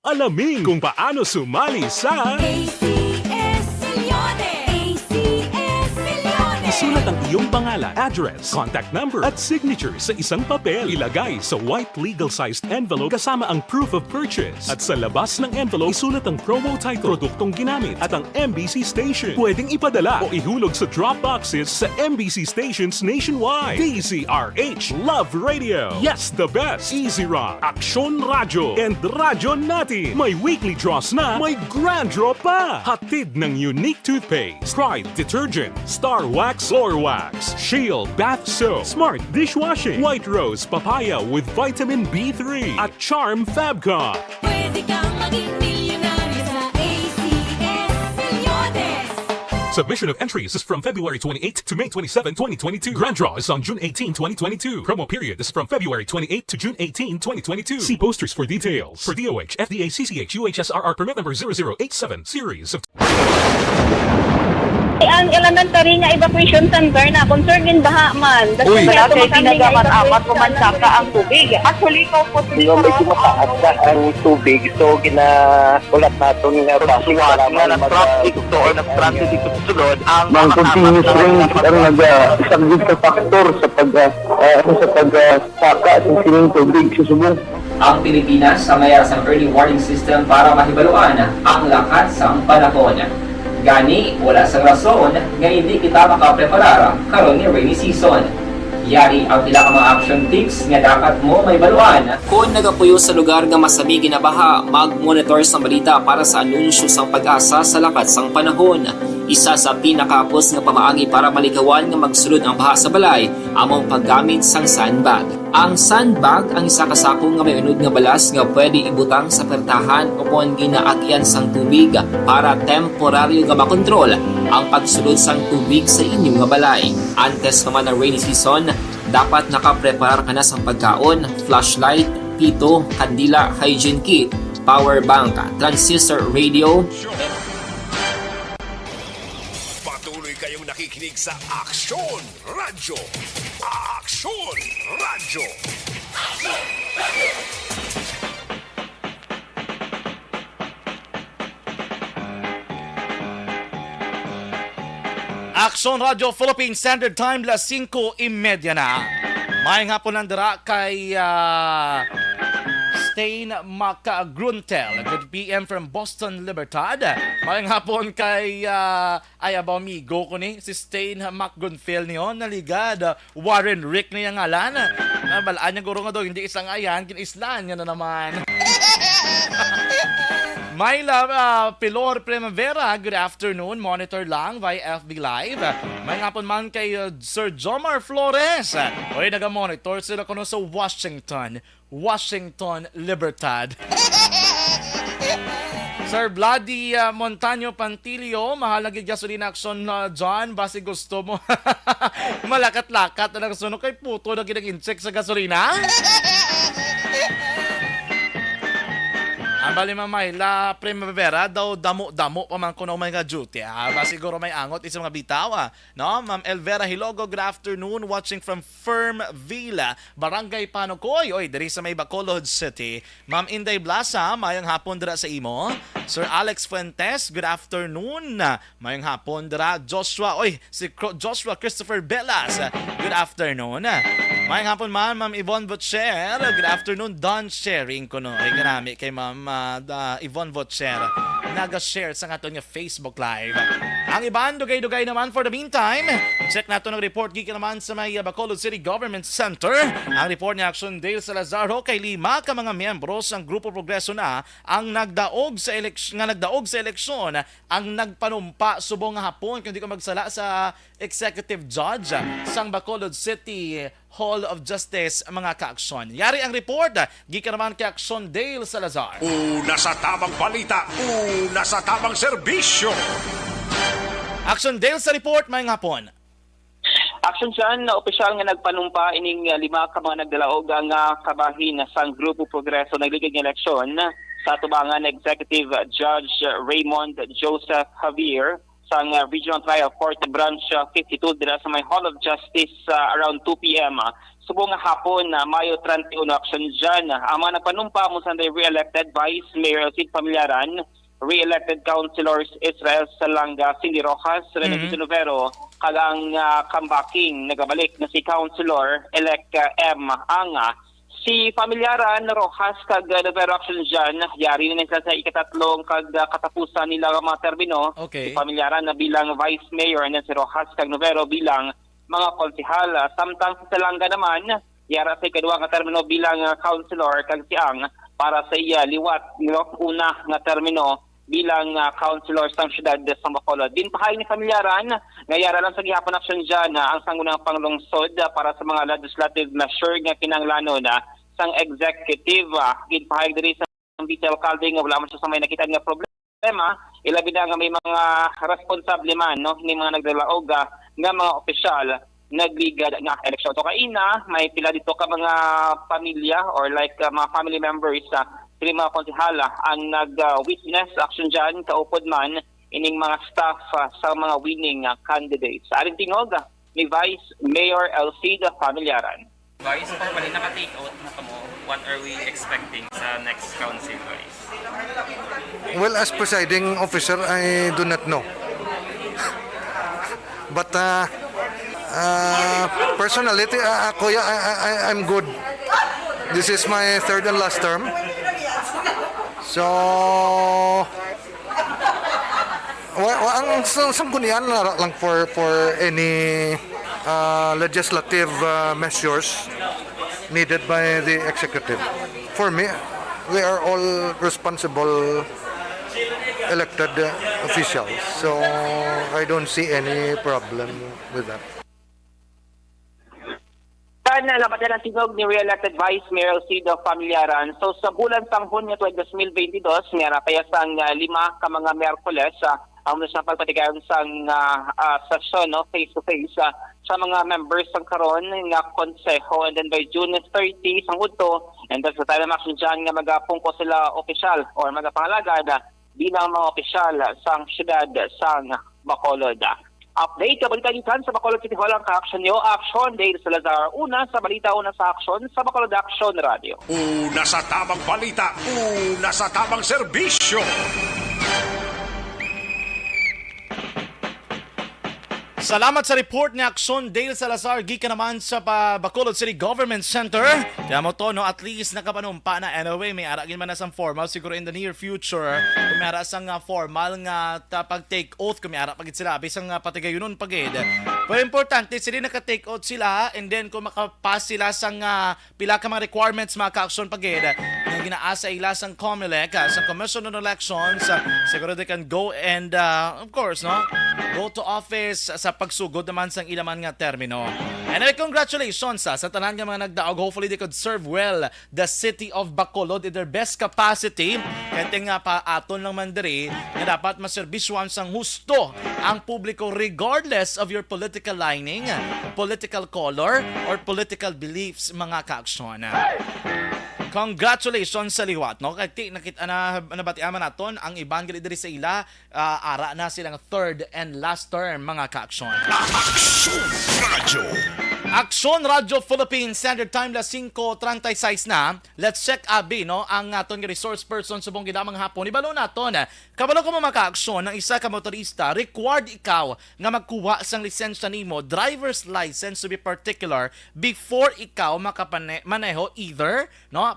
Speaker 9: Alamin kung paano sumali sa
Speaker 10: ACS Milyones! ACS Milyones!
Speaker 9: Isulat ang iyong pangalan, address, contact number at signature sa isang papel. Ilagay sa white legal-sized envelope kasama ang proof of purchase. At sa labas ng envelope, isulat ang promo title, produktong ginamit at ang MBC station. Pwedeng ipadala o ihulog sa drop boxes sa MBC stations nationwide. DZRH Love Radio. Yes, the best. Easy Rock, Aksyon Radyo, and Radyo Natin. May weekly draws na, may grand draw pa. Hatid ng unique toothpaste, Pride Detergent, Star Wax Floor Wax, Shield Bath Soap, Smart Dishwashing, White Rose Papaya with Vitamin B3 at Charm Fabcon.
Speaker 10: Pwede kang maging milyonaryo sa ACS Milyones!
Speaker 9: Submission of entries is from February 28 to May 27, 2022. Grand draw is on June 18, 2022. Promo period is from February 28 to June 18, 2022. See posters for details. For DOH, FDA, CCH, UHSRR permit number 0087 series of...
Speaker 11: Ang elementary nga evacuation center na concern din baha man.
Speaker 8: Uy, kasi pinagamat-amat pumansaka ang tubig. Actually, ikaw po
Speaker 4: Yung medyo mataas na ang tubig, so ginaulat natin nga
Speaker 8: pasuwat nga nag-trap dito or nag-transit dito sa sulod ang
Speaker 4: mang continuous rain ang nag-isang sa factor sa pagsaka at sining tubig sa subong.
Speaker 12: Ang Pilipinas sa mayroon ng early warning system para mahibaluan ang lakas ng panahon. Gani, wala sang rason nga hindi kita makapreparar karon ni rainy season. Yari ang pila ka mga action tips nga dapat mo may baluan. Kung nagapuyo sa lugar nga masabi ginabaha, mag-monitor sa balita para sa anunsyo sang pag-asa sa lakas sang panahon. Isa sa pinakapos nga pamaagi para maligawan nga magsulod ang baha sa balay, among paggamit sang sandbag. Ang sandbag ang isa kasako nga may unod nga balas nga pwede ibutang sa pertahan upon ginaagyan sang tubig para temporaryo nga makontrol ang pagsulod sang tubig sa inyong nga balay. Antes naman ng rainy season, dapat nakapreparar ka na sang pagkaon, flashlight, pito, kandila, hygiene kit, power bank, transistor radio.
Speaker 2: Patuloy kayong nakikinig sa Aksyon Radyo. Aksyon Radyo.
Speaker 3: Aksyon Radio Philippine Standard Time, las 5:30 na. May nga po nandira kay Stain Macagruntel. Good PM from Boston Libertad. May nga po kay ayabaw amigo ko ni si Stain Macagruntel niyo naligad. Warren Rick niya ngalan. Balaan niya guro nga daw hindi isang ayan, kinislan niya na naman. May Pilor Primavera, good afternoon. Monitor lang via FB Live. May nga po man kay Sir Jomar Flores. Oy, naga-monitor sila kuno sa Washington Libertad. Sir Vladi Montaño Pantilio, mahal na gasolina action John, basi gusto mo malakat-lakat na nagsunog kay puto na ginag-incheck sa gasolina. Ang bali mamay, la Primavera daw damo-damo pa man kuno may nga duty. Ba siguro may angot isang mga bitaw. No? Ma'am Elvera Hilogo, good afternoon. Watching from Firmville, Barangay Panocoy. Oy, diri sa may Bacolod City. Ma'am Inday Blasa, mayang hapon dira sa imo. Sir Alex Fuentes, good afternoon. Mayang hapon dira. Joshua, si Joshua Christopher Belas, good afternoon. Mayang hapon man, Ma'am Yvonne Butcher, good afternoon. Don sharing ko no. Ay ganami kay Ma'am Yvonne Butcher. Naga-share sa aton nga Facebook Live. Ang iban, dugay-dugay naman for the meantime. Check nato ng report gikan naman sa may Bacolod City Government Center. Ang report ni Action Dale Salazar kay 5 ka mga miyembros ng Grupo Progreso na ang nagdaog sa eleksyon ang nagpanumpa subong nga hapon kung di ko magsala sa executive judge sang Bacolod City Hall of Justice mga ka-aksyon. Yari ang report, gikan naman kay Action Dale Salazar.
Speaker 2: Una sa tamang balita, una sa tamang serbisyo.
Speaker 3: Action Dale sa report, may hapon.
Speaker 8: Action dyan, opisyal nga nagpanumpa ining 5 ka mga nagdalaog ang kabahin sa Grupo Progreso nagligid ng eleksyon sa tubangan Executive Judge Raymond Joseph Javier sa Regional Trial Court Branch 52 dira sa may Hall of Justice around 2 p.m. Subong hapon, Mayo 31 action dyan. Ang mga nagpanumpa mo sa re-elected Vice Mayor Sid Familiaran, re-elected councilors Israel Salanga, Cindy Rojas, Rene Novero, kagang comebacking nagabalik na si Councilor-elect M. Anga. Si Familiaran Rojas kag Novero action dyan, yari na sa ikatatlong kag katapusan nila mga termino.
Speaker 3: Okay.
Speaker 8: Si Familiaran na bilang Vice Mayor and si Rojas kag Novero bilang mga konsihal. Samtang si Salanga naman, yara sa ikaduha nga termino bilang councilor kag si Ang para sa iya liwat una nga termino bilang councilor sa siyudad sa Bacolod. Din pahay ni Familiaran, ngayara lang sa gihapon action dyan ang sangunang panglungsod para sa mga legislative measure nga kinanglanon sang executive. Din pahay diri sa detail alcalde nga wala man siya sa may nakita nga problema, ilabi na nga may mga responsable man ni mga nagdalaog nga mga opisyal nagligad nga eleksyon. So kaina, may pila dito ka mga pamilya or like mga family members sila mga konsihala ang nag-witness action dyan, kaupod man, ining mga staff sa mga winning candidates. Aling tingog ni Vice Mayor Elcida Familiaran.
Speaker 17: Vice, pag mali naka-take out na kamo, what are we expecting sa next council, Vice?
Speaker 18: Well, as presiding officer, I do not know. But personally, I'm good. This is my third and last term. So, ang sanggunian lang for any legislative measures needed by the executive. For me, we are all responsible elected officials. So, I don't see any problem with that.
Speaker 8: Labat na ang tingog ni re-elected Vice Mayor Elcida Familiaran. So sa bulan sang Hunyo 2022, mayroon kaya sang 5 ka mga Miyerkules ang sa pagpatigayon sang sesyon face-to-face sa mga members ng karon nga konseho, and then by June 30 sang Udto, and then sa tayo action dyan nga magapungko sila opisyal or magapangalagad bilang mga opisyal sang siyudad sang Bacolod. Update, kabalitan sa Bacolod City Hall ang ka-action nyo. Action, Dale Salazar. Una sa balita, una sa action sa Bacolod Action Radio.
Speaker 2: Una sa tamang balita, una sa tamang serbisyo.
Speaker 3: Salamat sa report ni Action Dale Salazar, gikan naman sa Bacolod City Government Center. Kaya mo to, at least nakapanumpa na. Anyway, may aragin man na sang formal siguro in the near future. Kung may ara sang formal nga pag-take oath, kung may ara pagit sila, bisang patigayunon pagid. Pero importante, sila naka-take oath sila, and then kung makapass sila sang pila ka mga requirements mga ka-action pagid, na ginaasa ila sang COMELEC, sa Commission on Elections, siguro they can go and, of course, go to office sa pagsugod naman sang ilaman nga termino. Anyway, congratulations sa tanan nga mga nagdaog. Hopefully they could serve well the city of Bacolod in their best capacity. Kaya nga pa aton lang man diri nga dapat maserbisyoan sang husto ang publiko regardless of your political lining, political color, or political beliefs mga ka-aksyon. Congratulations sa liwat, no? Kaya nakita na nabatiaman naton ang ibang gali diri sa ila, ara na silang third and last term mga ka-aksyon. Action Radio Philippines Standard Time la 5:36 na. Let's check abi ang aton resource person subong gidamang hapon. Ibalo naton kabalo ko mga ka-aksyon ng isa ka motorista, required ikaw nga magkuha sang lisensya nimo, driver's license to be particular, before ikaw makamaneho either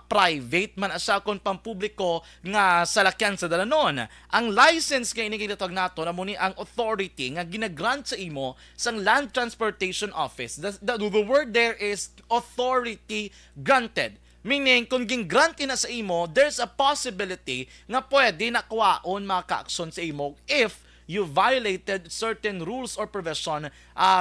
Speaker 3: private man asa kon pampubliko nga salakyan sa dalanon. Ang license kay inigilatag nato na muni ang authority nga ginagrant sa imo sang Land Transportation Office. The word there is authority granted. Meaning, kung gingrant na sa imo, there's a possibility na pwede nakuwaon mga ka-aksyon sa imo if you violated certain rules or provision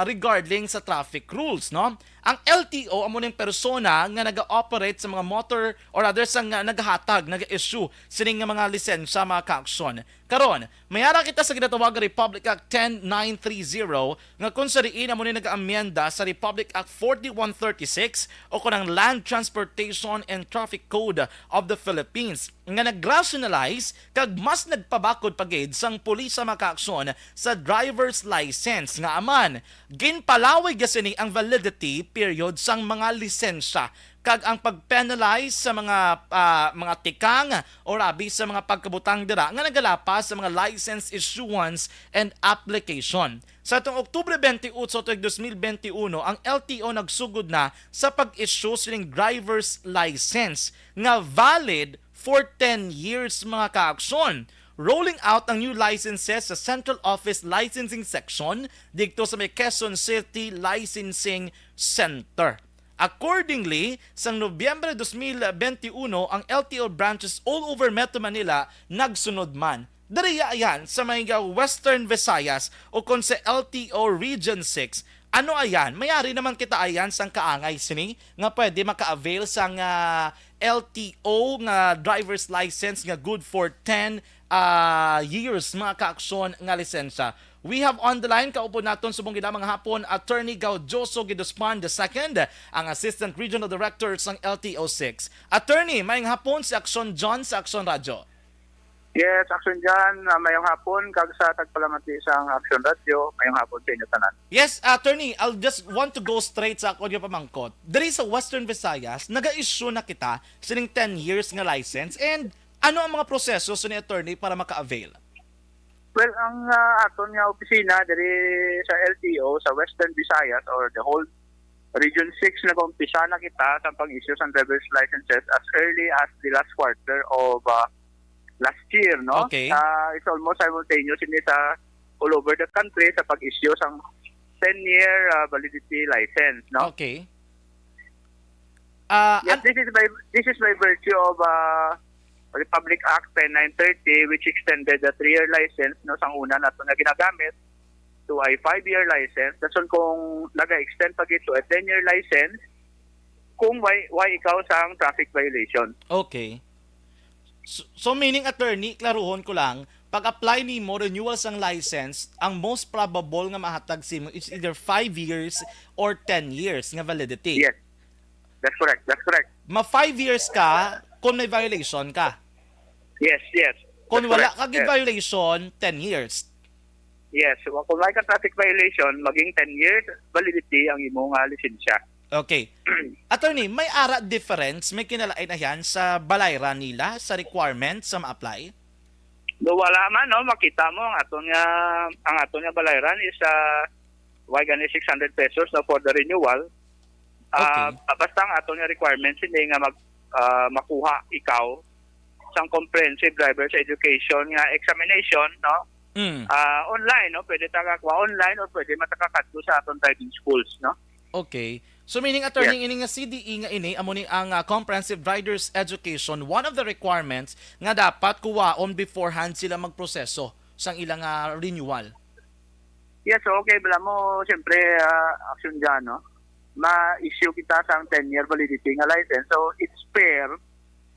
Speaker 3: regarding sa traffic rules, no? Ang LTO amo ning persona nga naga-operate sa mga motor or others nga nagahatag, naga-issue sining nga mga lisensya mga kaaksyon. Karon, mayara kita sa ginatawag nga Republic Act 10930 nga kung sariin amo ni nag-amyenda sa Republic Act 4136 o kunang Land Transportation and Traffic Code of the Philippines nga nag-rationalize kag mas nagpabakod pagid sang pulisa makaaksyon sa driver's license nga aman ginpalawig gasini ang validity period sang mga lisensya kag ang pag-penalize sa mga tikang o rabi sa mga pagkabutang dira nga nagalapas sa mga license issuance and application. Sa itong Oktubre 28, 2021, ang LTO nagsugod na sa pag-issue sining driver's license nga valid for 10 years mga kaaksyon. Rolling out ang new licenses sa Central Office Licensing Section dito sa may Quezon City Licensing Center. Accordingly, sa Nobyembre 2021, ang LTO branches all over Metro Manila nagsunod man. Dariya ayan sa mga Western Visayas o kung sa LTO Region 6. Ano ayan? Mayari naman kita ayan sang kaangay sini nga pwede maka-avail sang LTO nga driver's license nga good for 10 years mga kaaksyon nga lisensya. We have on the line, kaupo naton subong gidamang hapon, Attorney Gaudioso Gidusman II, ang Assistant Regional Director ng LTO6. Attorney, mayong hapon si Action John sa Action Radio.
Speaker 19: Yes, Action John, mayong hapon, kag sa tagpalamati sa Action Radio, mayong hapon sa inyo tanan.
Speaker 3: Yes, Attorney, I'll just want to go straight sa ako yung pamangkot. Dari sa Western Visayas, naga-issue na kita sining 10 years nga license and ano ang mga proseso sa ni Attorney para maka-avail?
Speaker 19: Well, ang aton nga opisina diri sa LTO sa Western Visayas or the whole Region 6 nag-umpisa na kita sa pag-issue ng driver's licenses as early as the last quarter of last year, no?
Speaker 3: Okay.
Speaker 19: It's almost simultaneous in sa all over the country sa pag-issue ng 10-year validity license, no?
Speaker 3: Okay.
Speaker 19: Yes, this is by virtue of Republic Act 10930 which extended the 3-year license no sang una nato nga ginagamit to a 5-year license. Dason kung naga-extend pag ito a 10-year license kung why ikaw sang traffic violation.
Speaker 3: Okay. So meaning, Attorney, klaruhon ko lang, pag-apply ni mo renewal sang license, ang most probable nga mahatag simo is either 5 years or 10 years nga validity.
Speaker 19: Yes. That's correct. That's correct.
Speaker 3: 5 years ka kung may violation ka.
Speaker 19: Yes.
Speaker 3: Kung wala kang violation, 10 years.
Speaker 19: Yes. Kung may ka traffic violation, maging 10 years validity ang imong lisensya.
Speaker 3: Okay. Attorney, may ara difference, may kinalain na yan sa balayran nila, sa requirements sa ma-apply?
Speaker 19: Do wala man, no? Makita mo ang aton nga balayran is why gani 600 pesos no, for the renewal.
Speaker 3: Okay.
Speaker 19: Basta ang aton nga requirements hindi nga makuha ikaw sang comprehensive driver's education nga examination, no? Online, no? Pwede tagakuha online or pwede matakakadto sa aton driving schools, no?
Speaker 3: Okay. So meaning, Attorney, ini nga CDE nga ini amo ni ang comprehensive driver's education, one of the requirements nga dapat kuwaon beforehand sila magproseso sang ilang renewal.
Speaker 19: Yes, okay, bala mo siyempre Action dyan, no? Ma-issue kita sa 10-year validity nga license. So it's fair,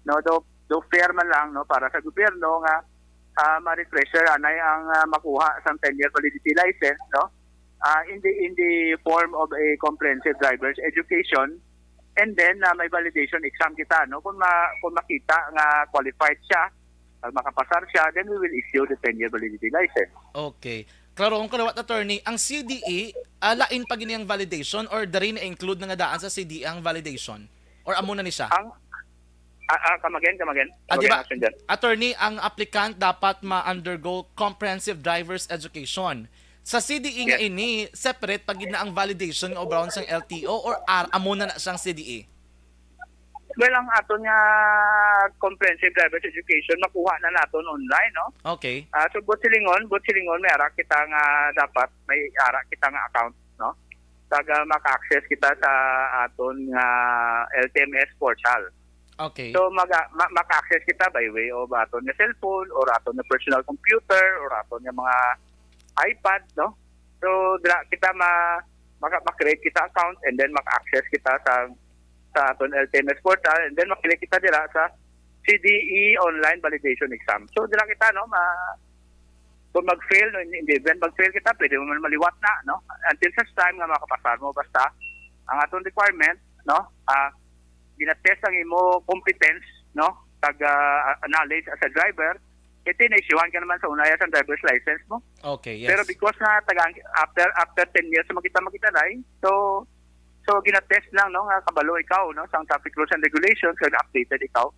Speaker 19: no? Do fair man lang, no, para sa gobyerno nga ma-refresher anay ang makuha sa 10-year validity license, no? In the form of a comprehensive driver's education, and then may validation exam kita, no? Kung makita nga qualified siya, makapasar siya, then we will issue the 10-year validity license.
Speaker 3: Okay. Klaro kung kalawat, Attorney, ang CDE, lain pa gini ang validation or dari na include na nga daan sa CDE ang validation? Or amo na ni siya?
Speaker 19: Kamagen.
Speaker 3: Diba, Attorney, ang applicant dapat ma-undergo comprehensive driver's education. Sa CDE nga ini, separate pag na ang validation o brown sang LTO or amo na siyang CDE?
Speaker 19: Well, ang aton nga comprehensive driver's education, makuha na naton online, no?
Speaker 3: Okay.
Speaker 19: So, Butsilingon, may ara kita nga dapat, may ara kita nga account, no? Taga maka-access kita sa aton nga LTMS portal.
Speaker 3: Okay.
Speaker 19: So, maka-access kita by way of aton nga cellphone or aton nga personal computer or aton nga mga iPad, no? So, kita mak-create kita account and then mak-access kita sa aton LTMS portal and then makili kita dira sa CDE online validation exam. So dira kita no kung mag-fail no, in the event mag-fail kita, pwede mo man maliwat na no until such time nga makapasar mo basta ang aton requirement no ginatest ang imo competence no tag knowledge as a driver. Ito na-issuehan ka naman sa unaya sa driver's license mo.
Speaker 3: Okay, yes.
Speaker 19: Pero because na after 10 years makita na so ginatest lang no nga kabalo ikaw no sa traffic rules and regulations kag updated ikaw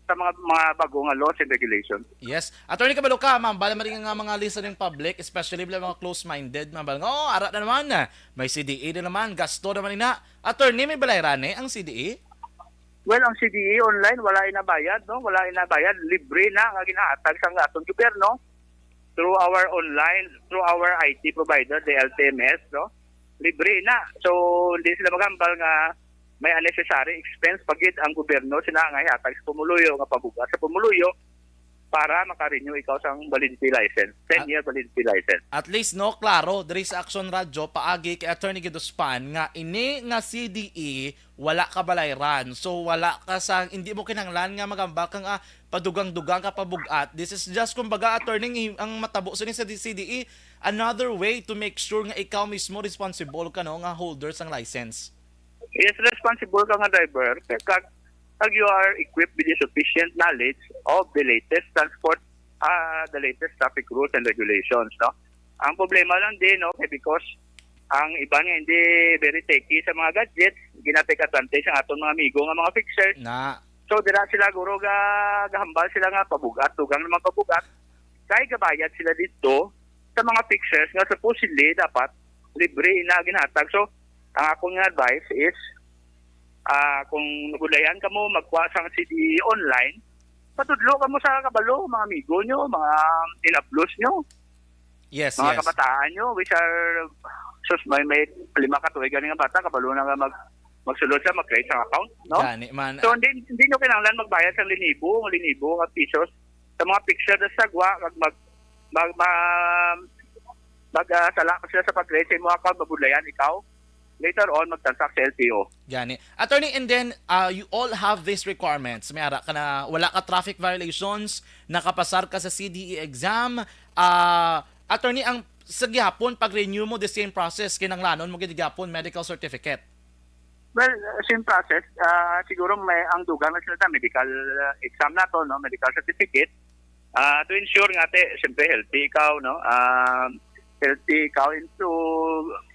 Speaker 19: sa mga bagong laws and regulations.
Speaker 3: Yes. Attorney kabalo ka, ma'am, bala man nga mga listening public, especially mga close-minded, ma'am, bala, ara na naman na. May CDE na naman, gasto naman ina. Attorney, may balayran ang CDE?
Speaker 19: Well, ang CDE online wala inabayad, no? Wala inabayad, libre na nga ginahatag sa atong gobyerno through our IT provider, the LTMS, no? Libre na. So, hindi sila magambal nga may unnecessary expense pagid ang gobyerno sila nga ihatag sa pumuluyo nga pabuga sa pumuluyo para maka-renew ikaw sa validity license, 10-year validity license.
Speaker 3: At least no, klaro, diri sa Action Radio paagi kay Attorney Gidospan nga ini nga CDE wala ka balayran. So wala ka sa hindi mo kinahanglan nga magambak kang padugang-dugang ka pabugat. This is just kumbaga attorney ang matabo sa CDE another way to make sure nga ikaw mismo responsible ka no nga holder sang license.
Speaker 19: Yes, responsible ka nga driver pag you are equipped with the sufficient knowledge of the latest the latest traffic rules and regulations, no? Ang problema lang din, no, because ang iba nga hindi very techy sa mga gadgets, ginatake advantage ang aton mga amigo nga mga fixers. So dira sila guro gahambal sila nga pabugat, dugang naman pabugat. Kay gabayad sila dito sa mga fixers nga supposedly dapat libre na ginhatag. So ang akong advice is kung nagulayan ka mo magkuha sang CDE online, patudlo ka mo sa kabalo, mga amigo nyo, mga in-upload nyo.
Speaker 3: Yes,
Speaker 19: mga kabataan nyo, which are, may 5 katuig nga bata, kabalo na nga magsulod siya, mag-create sa account, no?
Speaker 3: Man.
Speaker 19: So, hindi nyo kinanglan magbayad sa 1,000 at pesos sa mga picture na sagwa, sala ka sila sa pag-create sa imo account, mabulayan ikaw. Later on, mag-transact sa LTO.
Speaker 3: Gani. Attorney, and then, you all have these requirements. May ara ka na, wala ka traffic violations, nakapasar ka sa CDE exam. Attorney, ang sa gihapon, pag-renew mo the same process, kinanglanon mo gihapon medical certificate.
Speaker 19: Well, same process. Siguro may ang dugang na sila medical exam na to, no? Medical certificate. To ensure nga, siyempre, healthy ikaw, no? Healthy ikaw into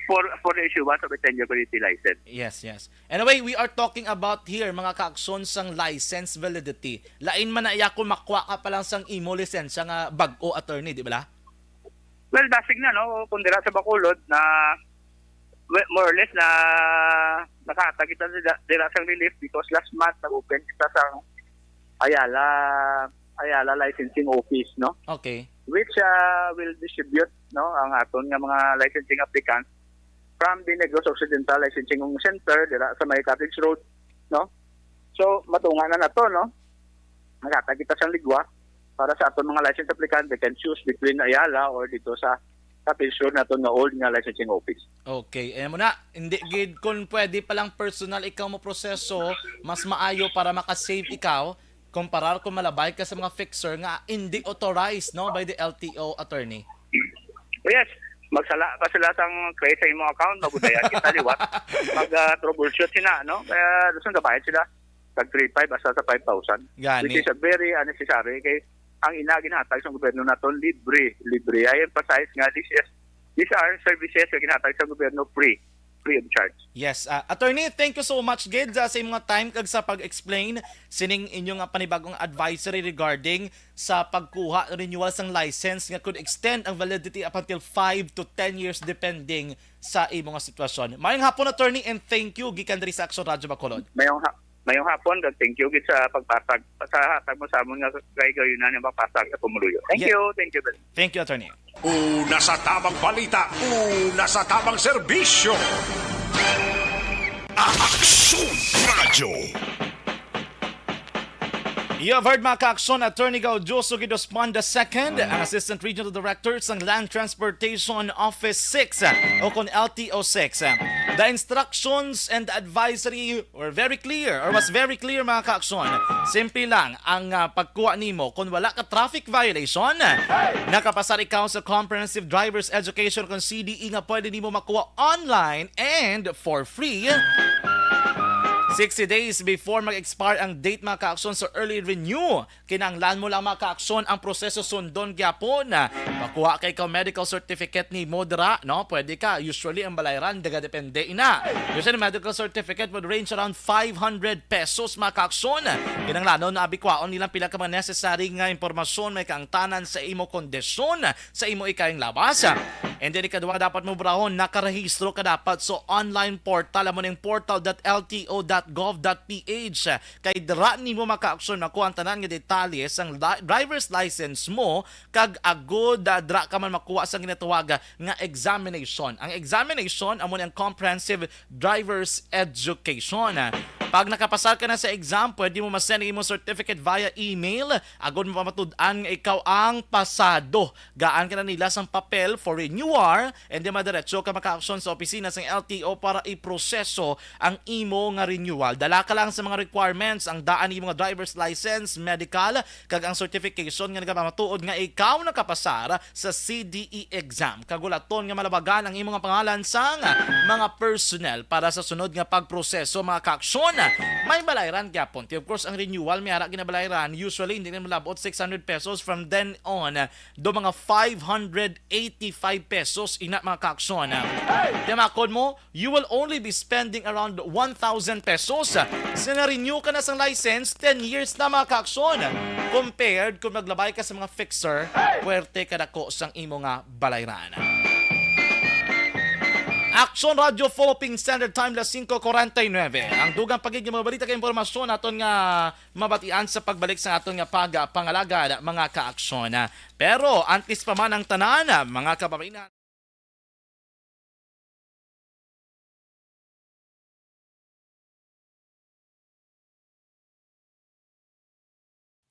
Speaker 19: for the issuance of a 10-year validity license.
Speaker 3: Yes. Anyway, we are talking about here mga ka-aksyon sang license validity. Lain man na iya kung makuha ka pa lang sang imo lisensya nga bag-o attorney, di ba?
Speaker 19: Well, basig na no, kung dira sa Bacolod na more or less na nakatag kita dira sang relief because last month nag-open kita sa Ayala licensing office, no?
Speaker 3: Okay.
Speaker 19: Which will distribute no ang aton nga mga licensing applicants from the Negros Occidental Licensing Center dira sa May Cottage Road, no? So matunga na to, no? Nakatag kita sang ligwa para sa aton mga license applicant, they can choose between Ayala or dito sa Cottage Road naton nga old nga licensing office.
Speaker 3: Okay, mo na hindi gid kung pwede pa lang personal ikaw mo proseso, mas maayo para maka-save ikaw kumparar kung malabay ka sa mga fixer nga hindi authorized no by the LTO attorney.
Speaker 19: Yes, magsala pa sila sang create sa imong account, mabudayan kita liwat. Mag-troubleshoot sila, no? Kaya gusto nga bayad sila tag 3,500 basta sa 5,000. Which is a very unnecessary kay ang ginhatag sa gobyerno naton libre. I emphasize nga these are services nga ginhatag sa gobyerno free of charge.
Speaker 3: Yes, attorney, thank you so much gid sa mga time kag sa pag-explain sining inyong panibagong advisory regarding sa pagkuha renewal sang license nga could extend ang validity up until 5 to 10 years depending sa imong sitwasyon. Mayong hapon attorney and thank you gikan diri sa Action Radio Bacolod.
Speaker 19: Mayong hapon kag thank you gid sa pagpasag sa hatag mo sa amon nga gayunan nga pagpasag sa pumuluyo. Thank you.
Speaker 3: Thank you attorney.
Speaker 2: Una sa tamang balita, una sa tamang serbisyo. Action Radio.
Speaker 3: You have heard mga ka-aksyon, Attorney Gaudioso Gidospon II, ang Assistant Regional Director ng Land Transportation Office 6 o kung LTO 6. The instructions and advisory were very clear or was very clear mga ka-aksyon. Simple lang ang pagkuha nimo kung wala ka traffic violation, nakapasar ikaw sa Comprehensive Driver's Education kung CDE nga pwede nimo makuha online and for free. 60 days before mag-expire ang date mga ka-aksyon sa early renew. Kinanglan mo lang mga ka-aksyon ang proseso sundon gyapon. Pakuha kay ka medical certificate ni Modera, no? Pwede ka. Usually ang balayran daga depende ina. Usually medical certificate would range around 500 pesos mga ka-aksyon. Kinanglan na abikwaon nilang pila ka mga necessary nga impormasyon may kaangtanan sa imo kondisyon sa imo ikayang labas. And then ikadwa dapat mo brahon nakarehistro ka dapat so online portal mo ning portal.lto.gov.ph kay dira nimo maka-aksyon makuha ang tanan nga detalye sang driver's license mo kag agud dira ka man makuha sa ginatawag nga examination. Ang examination amo ang comprehensive driver's education. Pag nakapasar ka na sa exam, pwede mo masend ang imong certificate via email. Agud mo pamatud-an nga ikaw ang pasado. Gaan ka na nila sang papel for renewal and then madiretso ka maka-aksyon sa opisina sang LTO para iproseso ang imo nga renewal. Dala ka lang sa mga requirements, ang daan imo nga driver's license, medical, kag ang certification nga nagapamatuod nga ikaw nakapasar sa CDE exam. Kagulaton nga malabagan ang imo nga pangalan sang mga personnel para sa sunod nga pagproseso mga ka-aksyon. May balayran gyapon. Of course, ang renewal may ara ginabalayran. Usually hindi na malabot 600 pesos from then on do mga 585 pesos ina mga ka-aksyon. Demakod mo, you will only be spending around 1,000 pesos. Sina-renew ka na sa license, 10 years na mga ka-aksyon. Compared kung maglabay ka sa mga fixer, puwerte ka dako sang imo nga balayran. Action Radio Philippine Standard Time las 5:49. Ang dugang pagiging mga balita kay impormasyon aton nga mabatian sa pagbalik sa aton nga pangalaga mga ka-aksyon. Pero antes pa man ang tanan mga kababaihan.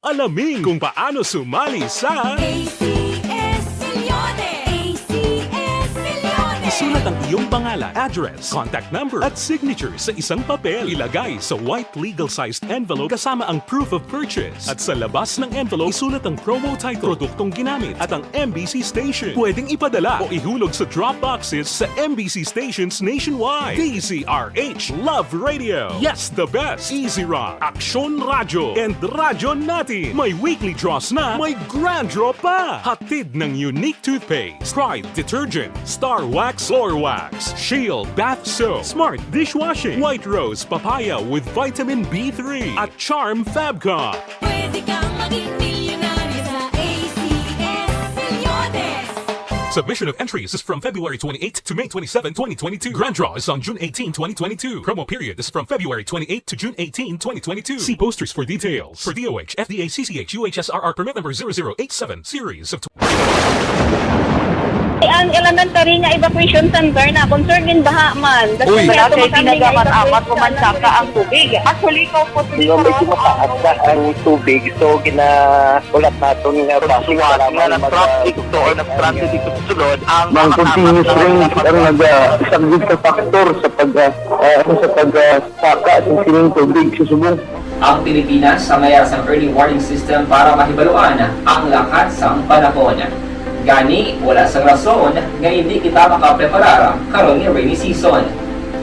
Speaker 9: Alamin kung paano sumali sa
Speaker 10: ACS Milyones! ACS Milyones!
Speaker 9: Isulat ang iyong pangalan, address, contact number at signature sa isang papel. Ilagay sa white legal-sized envelope kasama ang proof of purchase. At sa labas ng envelope, isulat ang promo title, produktong ginamit at ang MBC station. Pwedeng ipadala o ihulog sa drop boxes sa MBC stations nationwide. DZRH Love Radio. Yes, the best. Easy Rock, Aksyon Radio, and Radyo Natin. May weekly draws na, may grand draw pa. Hatid ng unique toothpaste, Pride Detergent, Star Wax Floor Wax, Shield Bath Soap, Smart Dishwashing, White Rose Papaya with Vitamin B3, at Charm Fabcon.
Speaker 10: Pwede kang maging milyonaryo sa ACS Milyones!
Speaker 9: Submission of entries is from February 28 to May 27, 2022. Grand draw is on June 18, 2022. Promo period is from February 28 to June 18, 2022. See posters for details. For DOH, FDA, CCH, UHSRR permit number 0087, series of...
Speaker 11: Ang elementary nga evacuation center na concern din baha man.
Speaker 8: Uy, kasi tinagamat-amat pumansaka ang tubig. Actually, ikaw po
Speaker 4: Di ba medyo mataas na ang tubig, so ulat natin nga
Speaker 8: pasiwala nga ng traffic to or nag-transit dito sa sulod ang
Speaker 4: continuous rain ang nag-isang sa factor sa pagsaka at sining tubig sa subong.
Speaker 12: Ang Pilipinas sa mayas ang early warning system para mahibaluan ang lakat sang panahon. Gani, wala sang rason nga hindi kita makapreparar karon ni rainy season.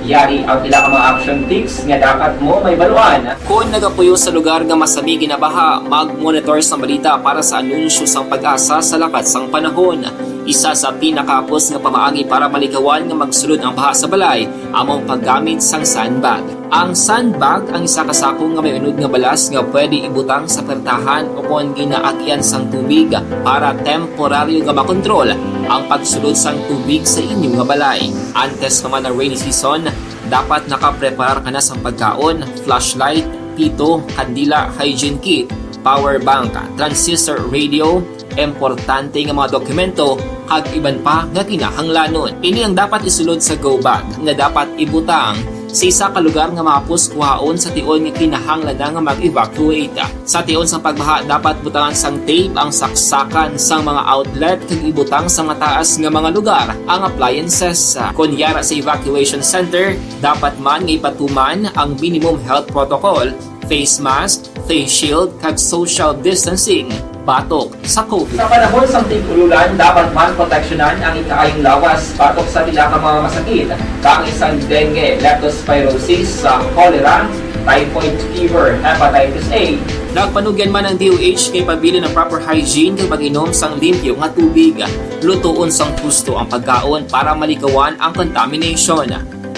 Speaker 12: Yari ang pila ka mga action tips nga dapat mo may baluan. Kung nagapuyo sa lugar nga masabi ginabaha, mag-monitor sa balita para sa anunsyo sang pag-asa sa lakat sang panahon. Isa sa pinakapos nga pamaagi para malikawan nga magsulod ang baha sa balay, among paggamit sang sandbag. Ang sandbag ang isa kasakong nga may unod nga balas nga pwede ibutang sa pertahan upon ginaagyan sang tubig para temporaryo nga makontrol ang pagsulod sang tubig sa inyong nga balay. Antes naman ang rainy season, dapat nakapreparar ka na sa pagkaon, flashlight, pito, kandila, hygiene kit, power bank, transistor radio, importante nga mga dokumento kag iban pa nga kinahanglanon. Ini ang dapat isulod sa go bag nga dapat ibutang sa isa ka lugar nga mapos kuhaon sa tion nga kinahanglan nga mag-evacuate. Sa tion sang pagbaha dapat butangan sang tape ang saksakan sang mga outlet kag ibutang sa mataas nga mga lugar ang appliances. Kunyara sa evacuation center, dapat man nga ipatuman ang minimum health protocol, face mask, face shield kag social distancing batok sa COVID. Sa panahon sa tig-ululan, dapat man proteksyonan ang ikaayong lawas batok sa pinaka mga masakit, kang isang dengue, leptospirosis, cholera, typhoid fever, hepatitis A. Nagpanugyan man ang DOH kay pabili ng proper hygiene kag pag-inom sang limpyo nga tubig. Lutuon sang husto ang pagkaon para malikawan ang contamination.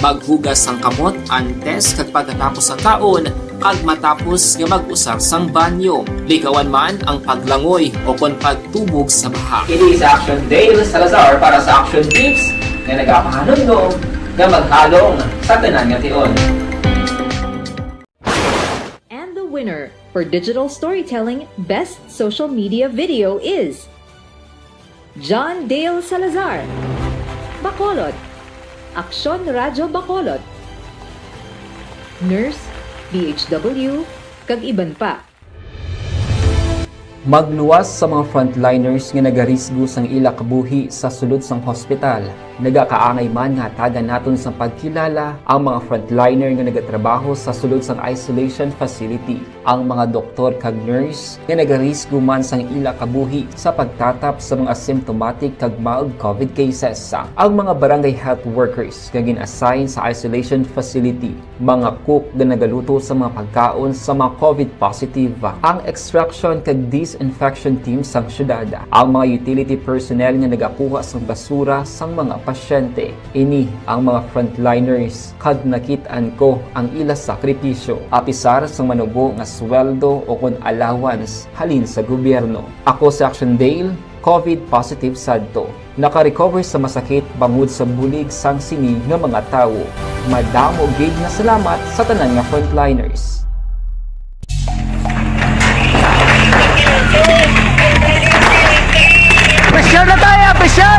Speaker 12: Maghugas sang kamot antes kag pagkatapos ang kaon kag matapos nga mag-usar sang banyo. Likawan man ang paglangoy o kon pagtubog sa baha. Kini sa Action Dale Salazar para sa Action Tips nga nagapahanundong nga maghalong sa tanan nga tion.
Speaker 13: And the winner for Digital Storytelling Best Social Media Video is John Dale Salazar, Bacolod, Aksyon Radyo Bacolod, Nurse, DHW, kag iban pa.
Speaker 12: Magluwas sa mga frontliners nga nagarisgo sang ila kabuhi sa sulod sang hospital. Nagakaangay man nga tagan naton sa pagkilala ang mga frontliner nga nagatrabaho sa sulod sang isolation facility. Ang mga doktor kag nurse nga nagarisgo man sang ila kabuhi sa pagtatap sa mga symptomatic kag mild COVID cases. Ang mga barangay health workers nga gin-assign sa isolation facility, mga cook nga nagaluto sa mga pagkaon sa mga COVID positive. Ang extraction kag disinfection team sang syudad, ang mga utility personnel nga nagakuha sang basura sang mga pasyente. Ini ang mga frontliners kad nakitaan ko ang ila sakripisyo apisar sang manubo nga sweldo o kon allowance halin sa gobyerno. Ako sa Action Dale, COVID positive sadto. Naka-recover sa masakit bangod sa bulig sang sini nga mga tawo. Madamo gid na salamat sa tanan nga frontliners.
Speaker 14: Pressure na tayo! Pressure!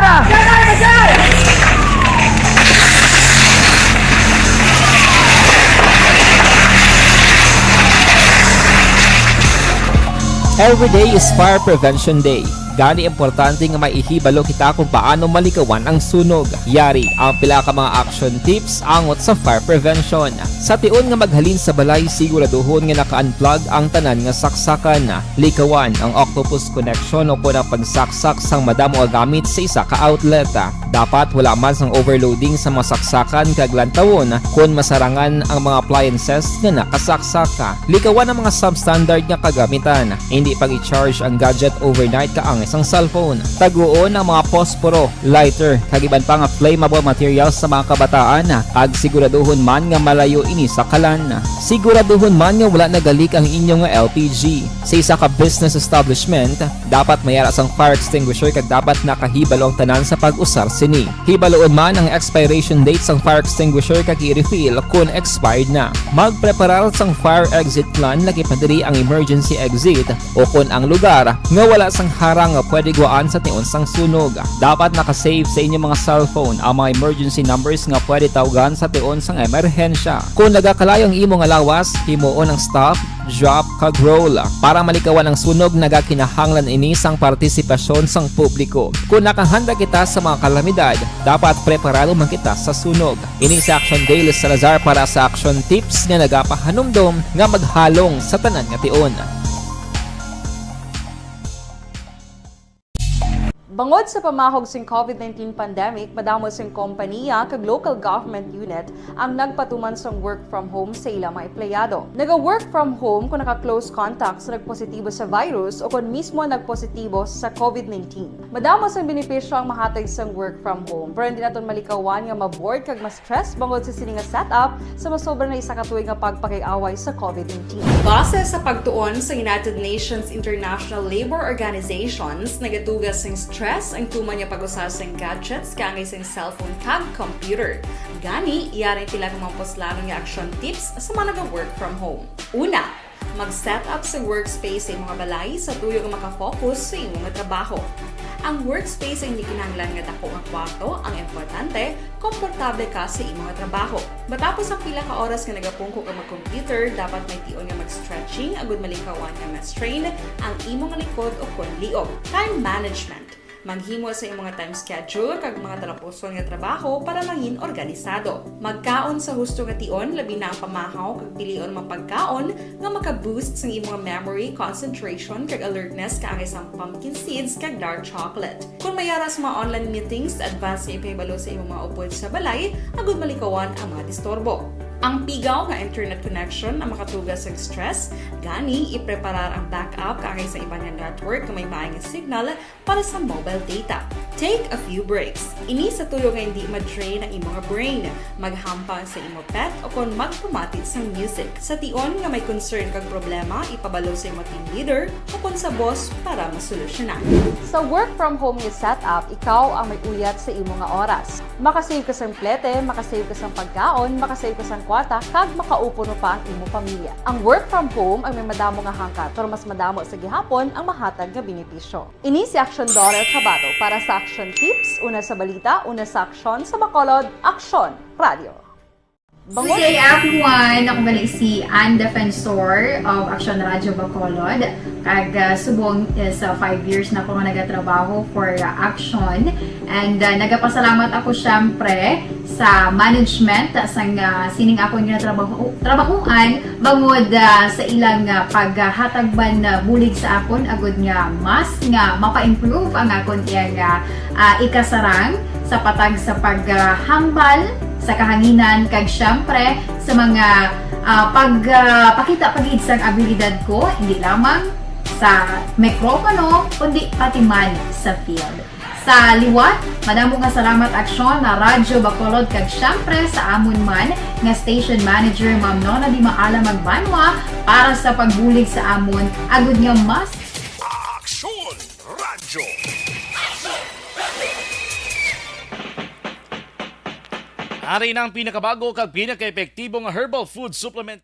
Speaker 12: Every day is Fire Prevention Day. Gani importante nga maihibalo kita kung paano malikawan ang sunog. Yari ang pila ka mga action tips angot sa fire prevention. Sa tion nga maghalin sa balay, siguraduhon nga naka-unplug ang tanan nga saksakan. Likawan ang octopus connection o kung ang pagsaksak sang madamo nga gamit sa isa ka outlet. Dapat wala man sang overloading sa mga saksakan kag lantawon kung masarangan ang mga appliances nga nakasaksaka. Likawan ang mga substandard nga kagamitan. Hindi pag i-charge ang gadget overnight kaang isang cellphone. Taguon ang mga posporo, lighter, kag iban pa nga flammable materials sa mga kabataan. Kag siguraduhon man nga malayo ini sa kalan. Siguraduhon man nga wala nagalik ang inyong LPG. Sa isa ka business establishment, dapat mayara sang fire extinguisher kag dapat nakahibalo ang tanan sa pag-usar sini. Hibaloon man ang expiration date sang fire extinguisher kag i-refill kung expired na. Magpreparar sang fire exit plan laki padiri ang emergency exit o kung ang lugar nga wala sang harang nga pwede guwaan sa tion sang sunog. Dapat nakasave sa inyong mga cellphone ang mga emergency numbers nga pwede tawagan sa tion sang emerhensya. Kung nagakalayo ang imong lawas, himuon ang stop, drop kag roll para malikawan ang sunog. Nagakinahanglan ini sang partisipasyon sang publiko. Kung nakahanda kita sa mga kalamidad, dapat preparado man kita sa sunog. Ini sa Action Dale Salazar para sa Action Tips nga nagapahanumdom nga maghalong sa tanan nga tion.
Speaker 15: Bangod sa pamahog sing COVID-19 pandemic, madamo sing kompanya kag local government unit ang nagpatuman sang work from home sa ilang mga empleyado. Naga-work from home kung naka-close contact sa nagpositibo sa virus o kung mismo nagpositibo sa COVID-19. Madamo sang benepisyo ang mahatag sang work from home, pero hindi naton malikawan nga ma-bored kag ma-stress bangod sa sini nga setup sa masobra na isa ka tuig nga pagpakiaway sa COVID-19. Base sa pagtuon sa United Nations International Labor Organizations, nagatugas sing stress ang tuman niya pag-usar sa gadgets kangay sa cellphone kag computer. Gani, iyaring tila ng mga poslano nga action tips sa mga nag-work from home. Una, mag-set up sa workspace sa mga balay sa tuyo nga makafocus sa imong trabaho. Ang workspace ay hindi kinahanglan nga dako nga kwarto, ang importante, komportable ka sa imong trabaho. Matapos ang pila ka oras nga nagapungko ka mag-computer, dapat may tion nga mag-stretching agud malikawan nga ma-strain ang imong likod o kon liog. Time management. Maghimo sa imong time schedule kag mga talapuson nga trabaho para maging organisado. Magkaon sa husto nga tion, labi na ang pamahaw kag pilion mga pagkaon nga maka-boost sa imong memory, concentration kag alertness kaangay sang pumpkin seeds kag dark chocolate. Kung mayara sa mga online meetings, advance nga ipahibalo sa imong mga upod sa balay, agud malikawan ang mga disturbo. Ang pigaw nga internet connection ang makatugas sa stress, gani ipreparar ang backup kaangay sa ibang network na may maayong signal para sa mobile data. Take a few breaks. Ini sa tuyo nga hindi ma-drain ang imong brain. Maghampang sa imong pet o kon magpumatid sa music. Sa tion nga may concern kag problema, ipabalo sa imong team leader o kon sa boss para masolusyonan. Sa work from home nga setup, ikaw ang may uyat sa imong nga oras. Makasave ka sa plete, makasave ka sa pagkaon, makasave ka sa kwata, kag makaupo no pa ang imong pamilya. Ang work from home ay may madamo nga hangkat, pero mas madamo sa gihapon ang mahatag nga benepisyo. Ini si Action Dorel Cabato para sa Action Tips, una sa balita, una sa aksyon sa Bacolod, Aksyon Radio.
Speaker 16: Good day everyone! Ako bali si Ann Defensor of Action Radio Bacolod. Kag subong sa 5 years na ako nga nagatrabaho for Action. And nagapasalamat ako syempre sa management sang sining ako nga trabahuan bangod sa ilang paghatagban bulig sa akon agud nga mas nga mapa-improve ang akon iyang ikasarang sa patag sa paghambal sa kahanginan kag syempre sa mga pagpakita pagid sang abilidad ko hindi lamang sa mikropono kundi pati man sa field. Sa liwat, madamo nga salamat Aksyon na Radyo Bacolod kag syempre sa amon man nga station manager Ma'am Nona Di Maala Magbanwa para sa pagbulig sa amon agud nga mas
Speaker 2: Aksyon Radyo.
Speaker 3: Ari na ang pinakabago kag pinaka-epektibo nga herbal food supplement.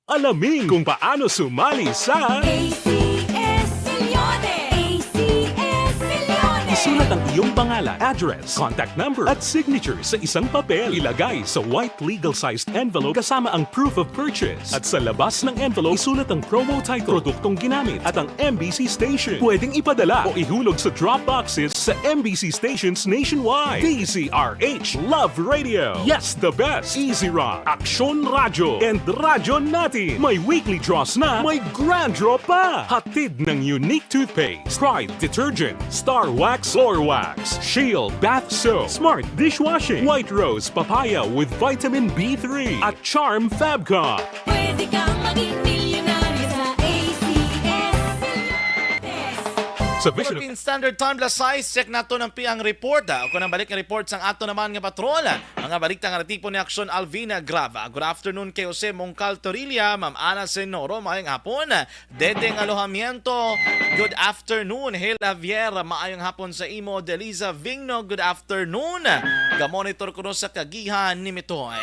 Speaker 9: Alamin kung paano sumali sa
Speaker 10: ACS Milyones! ACS Milyones!
Speaker 9: Isulat ang iyong pangalan, address, contact number at signature sa isang papel. Ilagay sa white legal-sized envelope kasama ang proof of purchase. At sa labas ng envelope, isulat ang promo title, produktong ginamit at ang MBC station. Pwedeng ipadala o ihulog sa drop boxes sa MBC stations nationwide. DZRH Love Radio. Yes, the best. Easy Rock, Aksyon Radio, and Radyo Natin. May weekly draws na, may grand draw pa. Hatid ng unique toothpaste, Pride Detergent, Star Wax Floor Wax, Shield Bath Soap, Smart Dishwashing, White Rose Papaya with Vitamin B3, at Charm Fabcon.
Speaker 10: Pwede kang maging milyonaryo sa ACS Milyones!
Speaker 3: Sa Philippine Standard Time +size, check nato ng piang report. Ako nang balik nga report sang ato naman nga patrol. Mga balikta nga tipo ni Aksyon Alvina Grava. Good afternoon kay Jose Mongcal Torilla, Ma'am Ana Senoro, maayong hapon. Dedeng Alojamiento, good afternoon. Hail Javier, maayong hapon sa imo. Deliza Vigno, good afternoon. Ga-monitor ko sa kagihan ni Mitoy.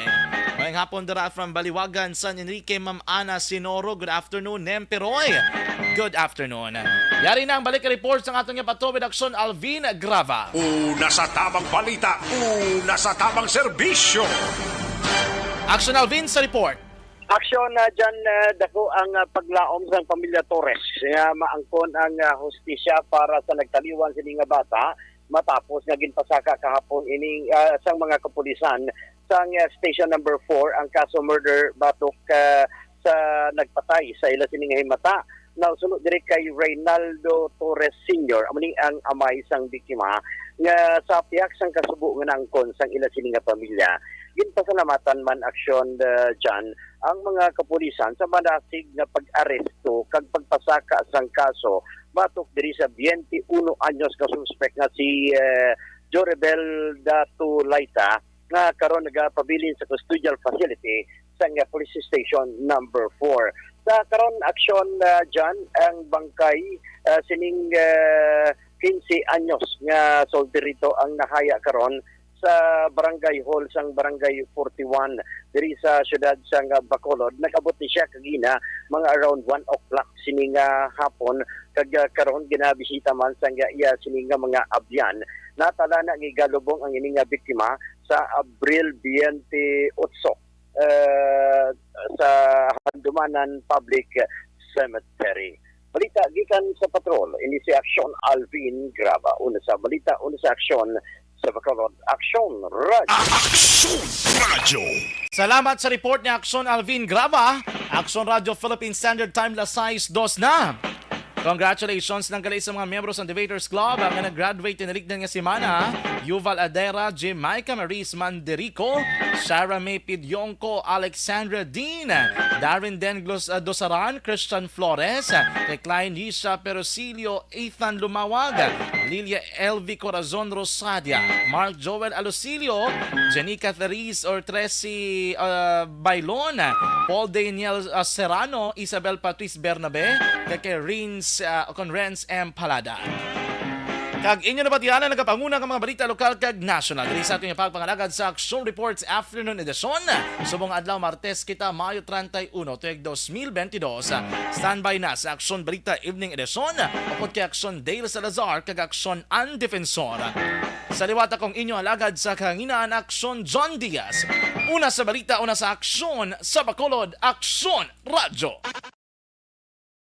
Speaker 3: Maayong hapon dara from Baliwagan, San Enrique, Ma'am Ana Senoro, good afternoon. Nemperoy, good afternoon. Yari na ang balik report sa atong patrol with Aksyon Alvin Grava.
Speaker 2: Una sa tamang balita, una sa tamang serbisyo.
Speaker 3: Aksyon Alvin sa report.
Speaker 8: Aksyon na dyan dako ang paglaom sa pamilya Torres. Maangkon ang hustisya para sa nagtaliwan sini nga bata matapos nga ginpasaka kahapon ining sang mga kapulisan sang station number 4 ang kaso murder batok sa nagpatay sa ila sini nga himata. Nausunod dire kay Reynaldo Torres Sr. Amani ang amay sang biktima nga sa piyak sang kasubo nga nangkon sang ila sini nga pamilya. Ginpasalamatan man aksyon dyan ang mga kapulisan sa manasig na pag-aresto kag pagpasaka sang kaso batok diri sa 21 anyos ka suspect nga si Jorebel Datu Laita nga karon nagapabilin sa custodial facility sa police station number 4. Sa karon aksyon dyan ang bangkay sining 15 anyos nga solderito ang nahaya karon
Speaker 20: sa barangay hall sang barangay 41 diri sa syudad sang Bacolod. Nag-abot ni siya kagina mga around 1 o'clock sining hapon kag karon ginabisita man sang iya sining mga abyan. Natala na gigalubong ang ining biktima sa Abril 28 sa Handumanan Public Cemetery. Balita gikan sa patrol, ini si Aksyon Alvin Graba. Una sa balita, una sa aksyon sa Bacolod. Aksyon Radio.
Speaker 2: Aksyon Radio.
Speaker 3: Salamat sa report ni Aksyon Alvin Graba. Aksyon Radio Philippine Standard Time las 6:02 na. Congratulations ng gali sa mga membros ng Debaters Club ang nag-graduate tinirignan nga semana. Yuval Adera, Jamaica Maris Manderico, Sarah May Pidyongko, Alexandra Dean, Darren Denglos Dosaran, Christian Flores, Klein Lisa Perosilio, Ethan Lumawag, Lilia Elvi Corazon Rosadia, Mark Joel Alusilio, Jenica Therese Ortresi Bailon, Paul Daniel Serrano, Isabel Patrice Bernabe, kay Renz M. Palada. Kag inyo na batiyanan nagapanguna ng mga balita lokal kag national. Dili sa ating pagpangalagad sa Action Reports Afternoon Edition. Subong adlaw Martes kita Mayo 31 tuig 2022. Standby na sa Action Balita Evening Edition. Upod kay Action Dale Salazar kag Action An Defensor. Sa liwat akong inyo alagad sa kanginaan Action John Diaz. Una sa balita, una sa Aksyon sa Bacolod, Aksyon Radio.